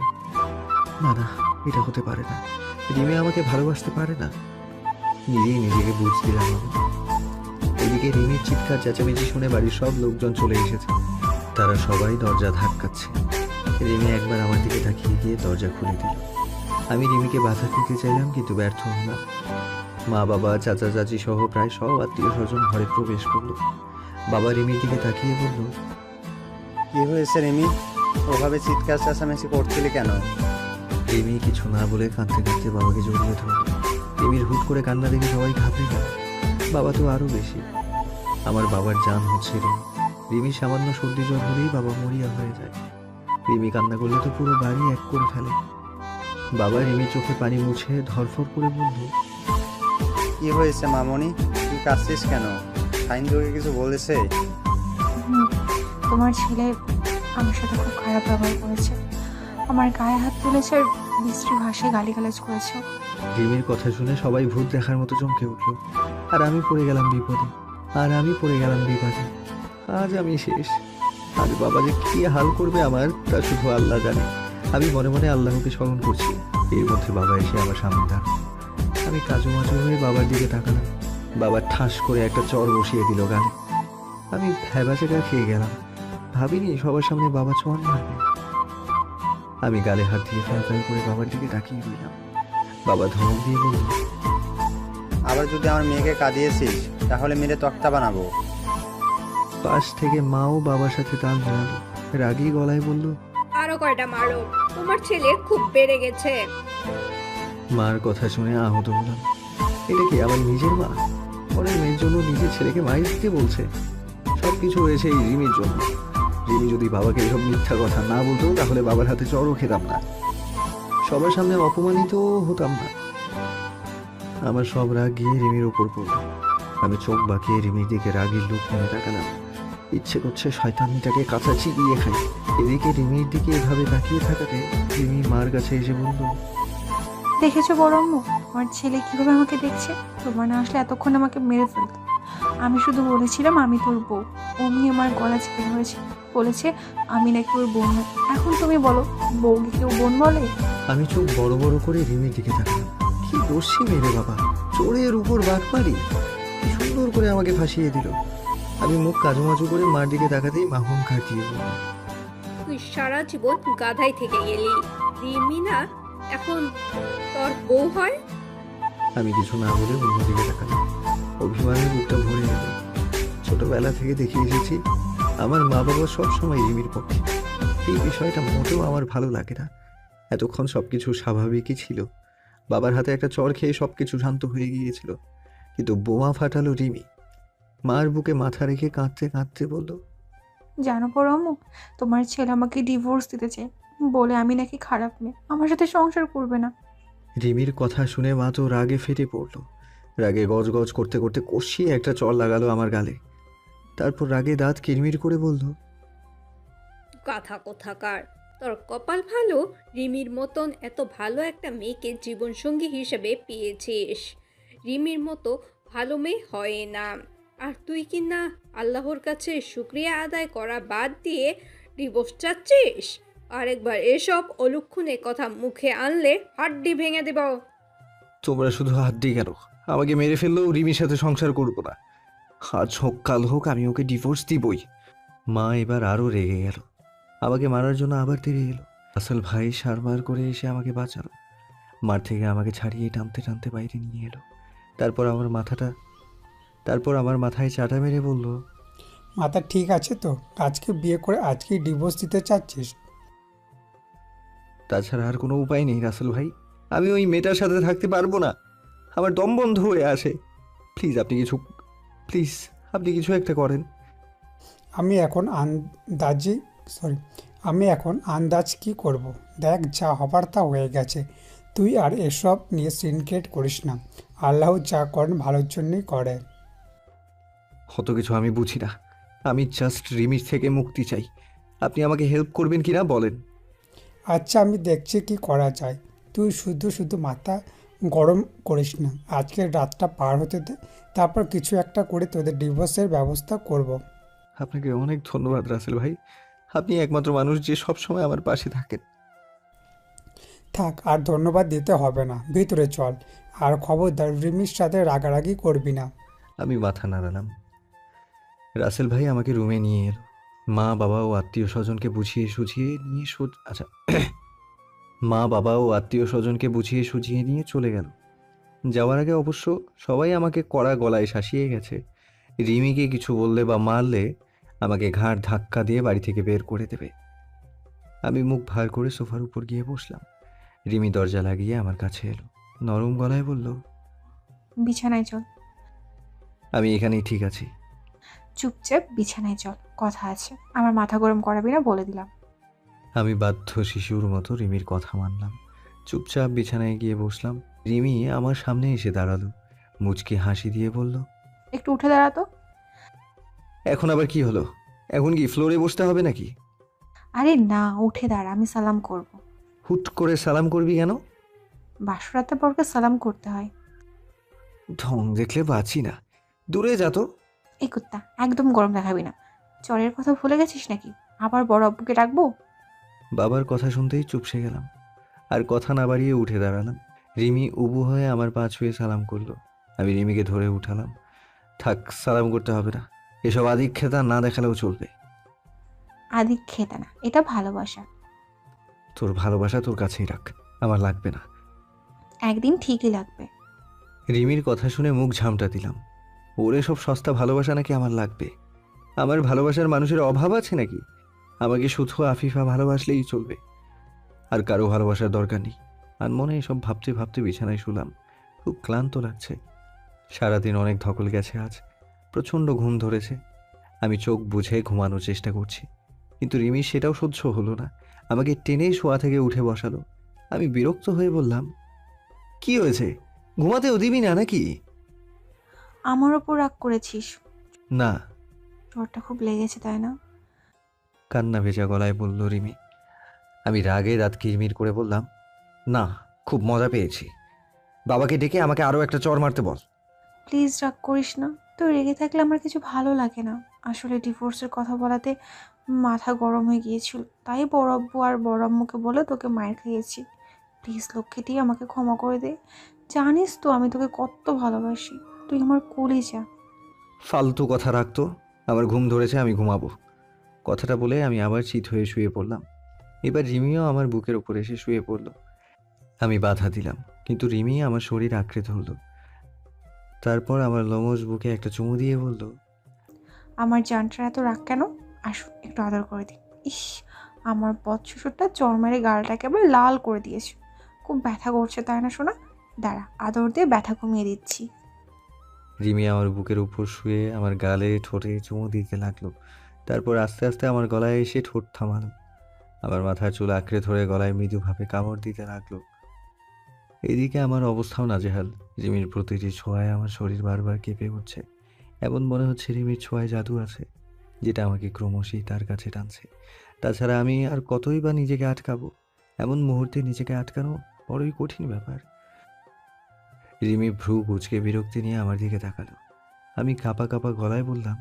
না না, এটা হতে পারে না। রিমি আমাকে ভালোবাসতে পারে না। নিজেই নিজেকে বুঝ দিলাম আমি। এদিকে রিমির চিৎকার চেঁচামেচি শুনে বাড়ির সব লোকজন চলে এসেছে। তারা সবাই দরজা ধাক্কাচ্ছে। রিমি একবার আমার দিকে তাকিয়ে গিয়ে দরজা খুলে দিল। আমি রিমিকে বাধা দিতে চাইলাম, কিন্তু ব্যর্থ হলাম। মা বাবা চাচা চাচি সহ প্রায় সব আত্মীয় স্বজন ঘরে প্রবেশ করলো। বাবা রিমির দিকে তাকিয়ে বলল, কি হয়েছে রিমি? ওভাবে চিৎকার চেঁচামেচি করছিলি কেন? রিমি কিছু না বলে কাঁদতে কাঁদতে বাবাকে জড়িয়ে ধরল। রিমির হুট করে কান্না দেখে সবাই ঘাবড়ে গেল। বাবা তো আরো বেশি। আমার বাবার জান হচ্ছে রিমি। রিমির সামান্য সর্দি জ্বর হলেই বাবা মরিয়া হয়ে যায়। রিমি কান্না করলে তো পুরো বাড়ি এক করে ফেলে। বাবা রিমির চোখে পানি মুছে ধরফর করে বলল, কি হয়েছে মামনি? তুই কাঁদছিস কেন? ফাইন তোকে কিছু বলেছে? তোমার ছেলে আমার সাথে খুব খারাপ ব্যবহার করেছে, আমার গায়ে হাত তুলেছে আর বিশ্রী ভাষায় গালিগালাজ করেছে। রিমির কথা শুনে সবাই ভূত দেখার মতো চমকে উঠল। আর আমি পড়ে গেলাম বিপদে। আজ আমি শেষ। আজ বাবা যে কি হাল করবে আমার, তা শুধু আল্লাহ জানে। আমি মনে মনে আল্লাহকে স্মরণ করছি। এর মধ্যে বাবা এসে আমার সামনে দাঁড়ালো। আমি কাজুমাজু হয়ে বাবার দিকে তাকালাম। বাবা ঠাস করে একটা চর বসিয়ে দিল গালে। আমি ভ্যাবাচেকা খেয়ে গেলাম। ভাবিনি সবার সামনে বাবা চর মারবে। আমি গালে হাত দিয়ে ফ্যাল ফ্যাল করে বাবার দিকে তাকিয়ে রইলাম। বাবা ধমক দিয়ে বলল, আবার যদি আমার মেয়েকে কাঁদিয়েছিস তাহলে মেরে তক্তা বানাবো। পাশ থেকে মাও বাবার সাথে তাল মেলালো। রাগী গলায় বলল, আরো কয়টা মারো, তোমার ছেলে খুব বেড়ে গেছে। মার কথা শুনে আহত হলাম। এটা কি আমার নিজের মা? পরের মেয়ের জন্য নিজের ছেলেকে মাইর দিতে বলছে। সবকিছু হয়েছে এই রিমির জন্য। রিমি যদি বাবাকে এসব মিথ্যা কথা না বলতো তাহলে বাবার হাতে চড়ও খেতাম না, সবার সামনে অপমানিত হতাম না। আমার সব রাগ গিয়ে রিমির উপর পড়ল। আমি চোখ বাঁকিয়ে রিমির দিকে রাগের লুক নিয়ে তাকালাম। ইচ্ছে করছে শয়তানিটাকে কাঁচা চিবিয়ে খাই। এদিকে রিমির দিকে এভাবে তাকিয়ে থাকাতে রিমি মার কাছে এসে বলল, দেখেছো বড় আম্মু, আমার ছেলে কিভাবে আমাকে দেখছে? তোমার না আসলে এতক্ষণ আমাকে মেরে ফেলতো। আমি শুধু বলেছিলাম আমি তোর বউ, অমনি আমার গলা চেপে ধরেছে, বলেছে আমি নাকি ওর বোন নই। এখন তুমি বলো, বউকে কেউ বোন বলে? আমি চোখ বড় বড় করে রিমির দিকে তাকালাম। কি দোষী মেরে বাবা, চোরের উপর বাঘ মারি। কি সুন্দর করে আমাকে ফাঁসিয়ে দিল। আমি মুখ কাজুমাজু করে মার দিকে তাকাতেই মাহুম কাটিয়ে বলল, তুই সারা জীবন গাধাই থেকে গেলি, রিমি না এখন তোর বউ হয়? আমি কিছু না বলে অন্যদিকে তাকালাম। অভিমানের বুকটা ভরে এলো। ছোটবেলা থেকে দেখে এসেছি আমার মা বাবা সবসময় রিমির পক্ষে। এই বিষয়টা মোটেও আমার ভালো লাগে না। এতক্ষণ সবকিছু স্বাভাবিকই ছিল। বাবার হাতে একটা চড় খেয়ে সবকিছু শান্ত হয়ে গিয়েছিল, কিন্তু বোমা ফাটালো রিমি। মার বুকে মাথা রেখে কাঁদতে কাঁদতে বলল, জানো পর আম্মু, তোমার ছেলে আমাকে ডিভোর্স দিতে চায়, বলে আমি নাকি খারাপ মেয়ে, আমার সাথে সংসার করবে না। রিমির কথা শুনে মা তো রাগে ফেটে পড়ল। রাগে গজ গজ করতে করতে কষিয়ে একটা চড় লাগালো আমার গালে। তারপর রাগে দাঁত কিরমির করে বলল, কথা কোথাকার, তোর কপাল ভালো রিমির মতন এত ভালো একটা মেয়েকে জীবনসঙ্গী হিসেবে পেয়েছিস। রিমির মতো ভালো মেয়ে হয় না। আর তুই কি না আল্লাহর কাছে শুক্রিয়া আদায় করা বাদ দিয়ে ডিভোর্স চাচ্ছিস? আরেকবার এসব অলুক্ষণে কথা মুখে আনলে হাড্ডি ভেঙে দেব। তোমরা শুধু হাত দিয়ে কেন, আমাকে মেরে ফেললেও রিমির সাথে সংসার করবো না। আজ হোক কাল হোক আমি ওকে ডিভোর্স দিবই। মা এবার আরও রেগে গেল। আমাকে মারার জন্য আবার তেড়ে এলো। আসল ভাই সারবার করে এসে আমাকে বাঁচালো। মার থেকে আমাকে ছাড়িয়ে টানতে টানতে বাইরে নিয়ে এলো। তারপর আমার মাথায় চাটা মেরে বলল, মাথা ঠিক আছে তো? আজকে বিয়ে করে আজকেই ডিভোর্স দিতে চাচ্ছিস? তাছাড়া আর কোনো উপায় নেই রাসেল ভাই। আমি ওই মেয়েটার সাথে থাকতে পারবো না। আমার দম বন্ধ হয়ে আসে। প্লিজ আপনি কিছু একটা করেন। আমি এখন আন্দাজ কি করব? দেখ, যা হবার তা হয়ে গেছে। তুই আর এসব নিয়ে সিনক্রেট করিস না। আল্লাহ যা করেন ভালোর জন্যই করে। অত কিছু আমি বুঝি না। আমি জাস্ট রিমির থেকে মুক্তি চাই। আপনি আমাকে হেল্প করবেন কি না বলেন। আচ্ছা, আমি দেখছি কি করা যায়। তুই শুধু শুধু মাথা গরম করিস না। আজকের রাতটা পার হতে দে, তারপর কিছু একটা করে তোদের ডিভোর্সের ব্যবস্থা করব। আপনাকে অনেক ধন্যবাদ রাসেল ভাই। আপনি একমাত্র মানুষ যে সবসময় আমার পাশে থাকেন। থাক, আর ধন্যবাদ দিতে হবে না। ভিতরে চল। আর খবরদার রিমির সাথে রাগারাগি করবি না। আমি মাথা নাড়ালাম। রাসেল ভাই আমাকে রুমে নিয়ে এলো। মা বাবা ও আত্মীয় স্বজনকে বুঝিয়ে সুঝিয়ে নিয়ে চলে গেল। যাওয়ার আগে অবশ্য সবাই আমাকে কড়া গলায় শাসিয়ে গেছে। রিমিকে কিছু বললে বা মারলে আমাকে ঘাড় ধাক্কা দিয়ে বাড়ি থেকে বের করে দেবে। আমি মুখ ভার করে সোফার উপর গিয়ে বসলাম। রিমি দরজা লাগিয়ে আমার কাছে এলো। নরম গলায় বলল, বিছানায় চল। আমি এখানেই ঠিক আছি। চুপচাপ বিছানায় চল, কথা আছে। আমার মাথা গরম করাবি না, বলে দিলাম। আমি বাধ্য শিশুর মতো রিমির কথা মানলাম। চুপচাপ বিছানায় গিয়ে বসলাম। রিমি আমার সামনে এসে দাঁড়ালো। মুচকি হাসি দিয়ে বলল, একটু উঠে দাঁড়াতো। এখন আবার কি হলো? এখন কি ফ্লোরে বসতে হবে নাকি? আরে না, উঠে দাঁড়া, আমি সালাম করব। হুট করে সালাম করবি কেন? বাসরাতে পরকে সালাম করতে হয়। ঢং দেখলে বাঁচি না। দূরে যা তো। এই কুত্তা, একদম গরম দেখাবি না। চরের কথা ভুলে গেছিস নাকি? আবার বড় আব্বুকে ডাকবো? বাবার কথা শুনতেই চুপসে গেলাম। আর কথা না বাড়িয়ে উঠে দাঁড়ালাম। রিমি উবু হয়ে আমার পা ছুঁয়ে সালাম করলো। আমি রিমিকে ধরে উঠালাম। থাক, সালাম করতে হবে না। এসব আদিক্ষেতা না দেখালেও চলবে। আদিক খেতে না, এটা ভালোবাসা। তোর ভালোবাসা তোর কাছেই রাখ, আমার লাগবে না। একদিন ঠিকই লাগবে। রিমির কথা শুনে মুখ ঝামটা দিলাম। ওর সব সস্তা ভালোবাসা নাকি আমার লাগবে? আমার ভালোবাসার মানুষের অভাব আছে নাকি? আমাকে শুধু আফিফা ভালোবাসলেই চলবে, আর কারো ভালোবাসার দরকার নেই। আর মনে এসব ভাবতে ভাবতে বিছানায় শুলাম। খুব ক্লান্ত লাগছে। সারাদিন অনেক ধকল গেছে। আজ প্রচণ্ড ঘুম ধরেছে। আমি চোখ বুঝে ঘুমানোর চেষ্টা করছি, কিন্তু রিমির সেটাও সহ্য হলো না। আমাকে টেনে শোয়া থেকে উঠে বসালো। আমি বিরক্ত হয়ে বললাম, কি হয়েছে? ঘুমাতেও দিবি না নাকি? আমার ওপর রাগ করেছিস? না। জ্বরটা খুব লেগেছে, তাই না? কান্না ভেজা গলায় বলল রিমি। আমি রাগে দাঁত কিরমির করে বললাম, না, খুব মজা পেয়েছি। বাবাকে ডেকে আমাকে আরও একটা চড় মারতে বল। প্লিজ রাগ করিস না। তুই রেগে থাকলে আমার কিছু ভালো লাগে না। আসলে ডিভোর্সের কথা বলাতে মাথা গরম হয়ে গিয়েছিল, তাই বড় আব্বু আর বড় আম্মুকে বলে তোকে মায়ের খাইয়েছি। প্লিজ লক্ষ্মীটি, আমাকে ক্ষমা করে দে। জানিস তো আমি তোকে কত ভালোবাসি। তুই আমার কলিজা। ফালতু কথা রাখতো। আমার ঘুম ধরেছে, আমি ঘুমাবো। কথাটা বলে আমি আবার চিত হয়ে শুয়ে পড়লাম। এবার রিমিও আমার বুকের ওপর এসে শুয়ে পড়ল। আমি বাধা দিলাম, কিন্তু রিমি আমার শরীর আঁকড়ে ধরল। তারপর আমার লোমশ বুকে একটা চুমু দিয়ে বলল, আমার জানটার এত রাগ কেন? আসো একটু আদর করে দিই। ইস, আমার বদশ্বশুরটা চড় মেরে গালটাকে আবার লাল করে দিয়েছে। খুব ব্যথা করছে তাই না শোনা? দাঁড়া, আদর দিয়ে ব্যথা কমিয়ে দিচ্ছি। রিমি আমার বুকের উপর শুয়ে আমার গালে ঠোঁটে চুমু দিতে লাগলো। তারপর আস্তে আস্তে আমার গলায় এসে ঠোঁট থামালো। আমার মাথার চুল আঁকড়ে ধরে গলায় মৃদুভাবে কামড় দিতে লাগলো। এদিকে আমার অবস্থাও নাজেহাল। রিমির প্রতিটি ছোঁয়ায় আমার শরীর বারবার কেঁপে উঠছে। এমন মনে হচ্ছে রিমির ছোঁয়ায় জাদু আছে, যেটা আমাকে ক্রমশই তার কাছে টানছে। তাছাড়া আমি আর কতই বা নিজেকে আটকাবো? এমন মুহূর্তে নিজেকে আটকানো বড়ই কঠিন ব্যাপার। রিমি ভ্রু কুঁচকে বিরক্তি নিয়ে আমার দিকে তাকালো। আমি কাঁপা কাঁপা গলায় বললাম,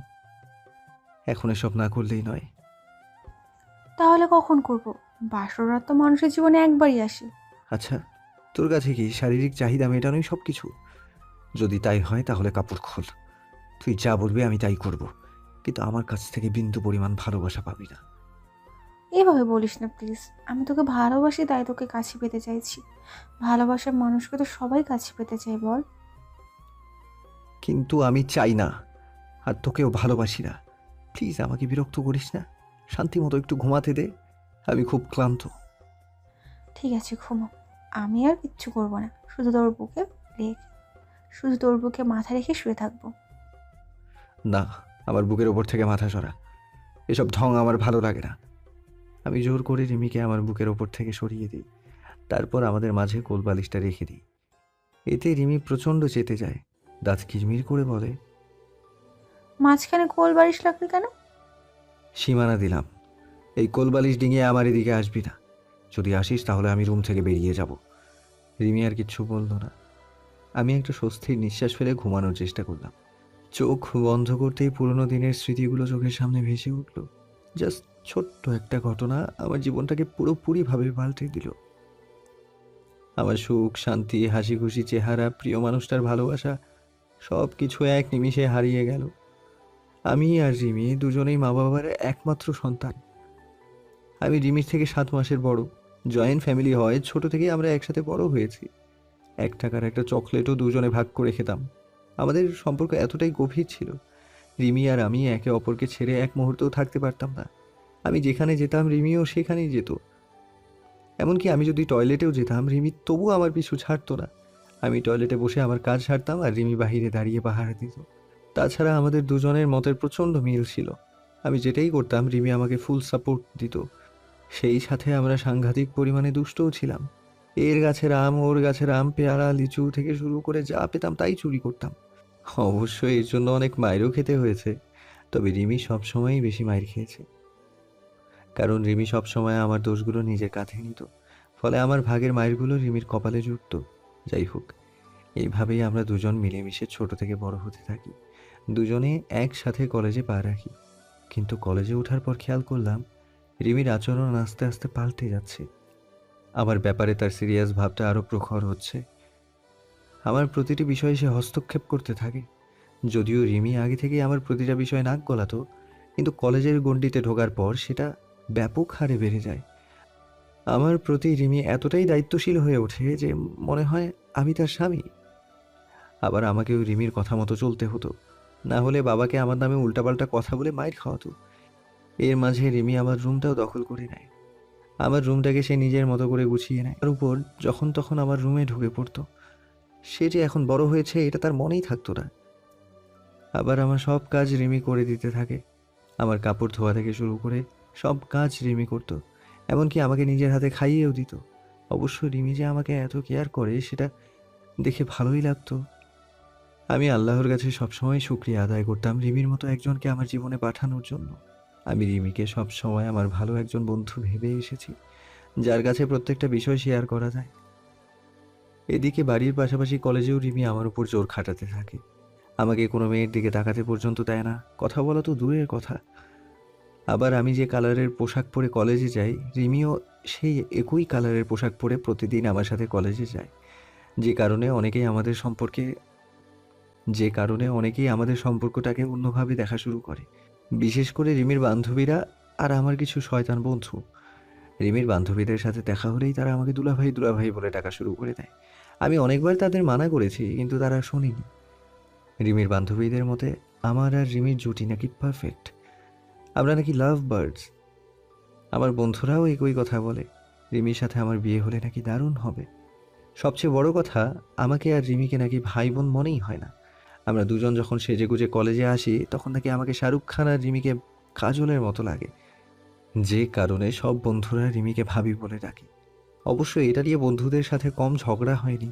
এখন এসব না করলেই নয়। তাহলে কখন করব? বাসর রাত তো মানুষের জীবনে একবারই আসে। আচ্ছা, তোর কাছে কি শারীরিক চাহিদা মেটানোই সব কিছু? যদি তাই হয় তাহলে কাপড় খোল। তুই যা বলবি আমি তাই করব, কিন্তু আমার কাছ থেকে বিন্দু পরিমাণ ভালোবাসা পাবি না। এভাবে বলিস না প্লিজ। আমি তোকে ভালোবাসি তাই তোকে কাছে পেতে চাইছি। ভালোবাসার মানুষকে তো সবাই কাছে পেতে চায় বল। কিন্তু আমি চাই না, আর তোকেও ভালোবাসি না। প্লিজ আমাকে বিরক্ত করিস না, শান্তি মতো একটু ঘুমাতে দে। আমি খুব ক্লান্ত। ঠিক আছে ঘুমো, আমি আর কিচ্ছু করবো না। শুধু তোর বুকে মাথা রেখে শুয়ে থাকবো। না, আমার বুকের ওপর থেকে মাথা সরা। এসব ঢং আমার ভালো লাগে না। আমি জোর করে রিমিকে আমার বুকের ওপর থেকে সরিয়ে দিই। তারপর আমাদের মাঝে কোলবালিশটা রেখে দিই। এতে রিমি প্রচণ্ড চেতে যায়। দাঁত কিরমির করে বলে, মাঝখানে কোল বারিশ লাগবে কেন? সীমানা দিলাম, এই কোলবালিশ ডিঙিয়ে আমার এদিকে আসবি না। যদি আসিস তাহলে আমি রুম থেকে বেরিয়ে যাব। রিমি আর কিচ্ছু বলল না। আমি একটা স্বস্তির নিঃশ্বাস ফেলে ঘুমানোর চেষ্টা করলাম। চোখ বন্ধ করতেই পুরোনো দিনের স্মৃতিগুলো চোখের সামনে ভেসে উঠল। জাস্ট ছোট্ট একটা ঘটনা আমার জীবনটাকে পুরোপুরিভাবে পাল্টে দিল। আমার সুখ, শান্তি, হাসি খুশি চেহারা, প্রিয় মানুষটার ভালোবাসা, সব কিছু এক নিমিষে হারিয়ে গেল। আমি আর রিমি দুজনেই মা বাবার একমাত্র সন্তান। আমি রিমির থেকে 7 মাসের বড়। জয়েন্ট ফ্যামিলি হয়, ছোট থেকেই আমরা একসাথে বড় হয়েছি। 1 টাকার একটা চকলেটও দুজনে ভাগ করে খেতাম। আমাদের সম্পর্ক এতটাই গভীর ছিল, রিমি আর আমি একে অপরকে ছেড়ে এক মুহূর্তেও থাকতে পারতাম না। আমি যেখানে যেতাম রিমিও সেখানেই যেত। এমনকি আমি যদি টয়লেটেও যেতাম রিমি তবুও আমার পিছু ছাড়তো না। আমি টয়লেটে বসে আমার কাজ সারতাম আর রিমি বাহিরে দাঁড়িয়ে পাহারা দিত। তাছাড়া আমাদের দুজনের মতের প্রচণ্ড মিল ছিল। আমি যেটাই করতাম রিমি আমাকে ফুল সাপোর্ট দিত। সেই সাথে আমরা সাংঘাতিক পরিমাণে দুষ্টও ছিলাম। এর গাছের আম, ওর গাছের আম, পেয়ারা, লিচু থেকে শুরু করে যা পেতাম তাই চুরি করতাম। অবশ্যই এর জন্য অনেক মাইরও খেতে হয়েছে, তবে রিমি সবসময়ই বেশি মাইর খেয়েছে। কারণ রিমি সবসময় আমার দোষগুলো নিজের কাঁধে নিত, ফলে আমার ভাগের মাইরগুলো রিমির কপালে জুটত। যাই হোক, এইভাবেই আমরা দুজন মিলেমিশে ছোট থেকে বড় হতে থাকি। দুজনে একসাথে কলেজে পা রাখি। কিন্তু কলেজে ওঠার পর খেয়াল করলাম রিমির আচরণ আস্তে আস্তে পাল্টে যাচ্ছে। আমার ব্যাপারে তার সিরিয়াস ভাবটা আরও প্রখর হচ্ছে। আমার প্রতিটি বিষয়ে সে হস্তক্ষেপ করতে থাকে। যদিও রিমি আগে থেকেই আমার প্রতিটা বিষয়ে নাক গলাতো, কিন্তু কলেজের গণ্ডিতে ঢোকার পর সেটা ব্যাপক হারে বেড়ে যায়। আমার প্রতি রিমি এতটাই দায়িত্বশীল হয়ে ওঠে যে মনে হয় আমি তার স্বামী। আবার আমাকেও রিমির কথা মতো চলতে হতো, না হলে বাবাকে আমার নামে উল্টাপাল্টা কথা বলে মাইর খাওয়াতো। এর মাঝে রিমি আমার রুমটাও দখল করে নেয়। আমার রুমটাকে সে নিজের মতো করে গুছিয়ে নেয়। তার উপর যখন তখন আমার রুমে ঢুকে পড়তো। সে যে এখন বড় হয়েছে এটা তার মনেই থাকতো না। আবার আমার সব কাজ রিমি করে দিতে থাকে। আমার কাপড় ধোয়া থেকে শুরু করে সব কাজ রিমি করতো, এমনকি আমাকে নিজের হাতে খাইয়েও দিত। অবশ্য রিমি যে আমাকে এত কেয়ার করে সেটা দেখে ভালোই লাগতো। আমি আল্লাহর কাছে সবসময় শুকরিয়া আদায় করতাম রিমির মতো একজনকে আমার জীবনে পাঠানোর জন্য। আমি রিমিকে সবসময় আমার ভালো একজন বন্ধু ভেবে এসেছি, যার কাছে প্রত্যেকটা বিষয় শেয়ার করা যায়। এদিকে বাড়ির পাশাপাশি কলেজেও রিমি আমার উপর জোর খাটাতে থাকে। আমাকে কোনো মেয়ের দিকে তাকাতে পর্যন্ত দেয় না, কথা বলা তো দূরের কথা। আবার আমি যে কালারের পোশাক পরে কলেজে যাই, রিমিও সেই একই কালারের পোশাক পরে প্রতিদিন আমার সাথে কলেজে যায়। যে কারণে অনেকেই আমাদের সম্পর্কটাকে অন্যভাবে দেখা শুরু করে। বিশেষ করে রিমির বান্ধবীরা আর আমার কিছু শয়তান বন্ধু। রিমির বান্ধবীদের সাথে দেখা হলেই তারা আমাকে দুলাভাই দুলাভাই বলে ডাকা শুরু করে দেয়। আমি অনেকবার তাদের মানা করেছি, কিন্তু তারা শোনেনি। রিমির বান্ধবীদের মতে আমার আর রিমির জুটি নাকি পারফেক্ট, আমরা নাকি লাভ বার্ডস। আমার বন্ধুরাও একই কথা বলে, রিমির সাথে আমার বিয়ে হলে নাকি দারুণ হবে। সবচেয়ে বড় কথা, আমাকে আর রিমিকে নাকি ভাই বোন মনেই হয় না। আমরা দুজন যখন সেজেগুজে কলেজে আসি তখন নাকি আমাকে শাহরুখ খান আর রিমিকে কাজলের মতো লাগে, যে কারণে সব বন্ধুরা রিমিকে ভাবি বলে ডাকে। অবশ্যই এটা নিয়ে বন্ধুদের সাথে কম ঝগড়া হয়নি।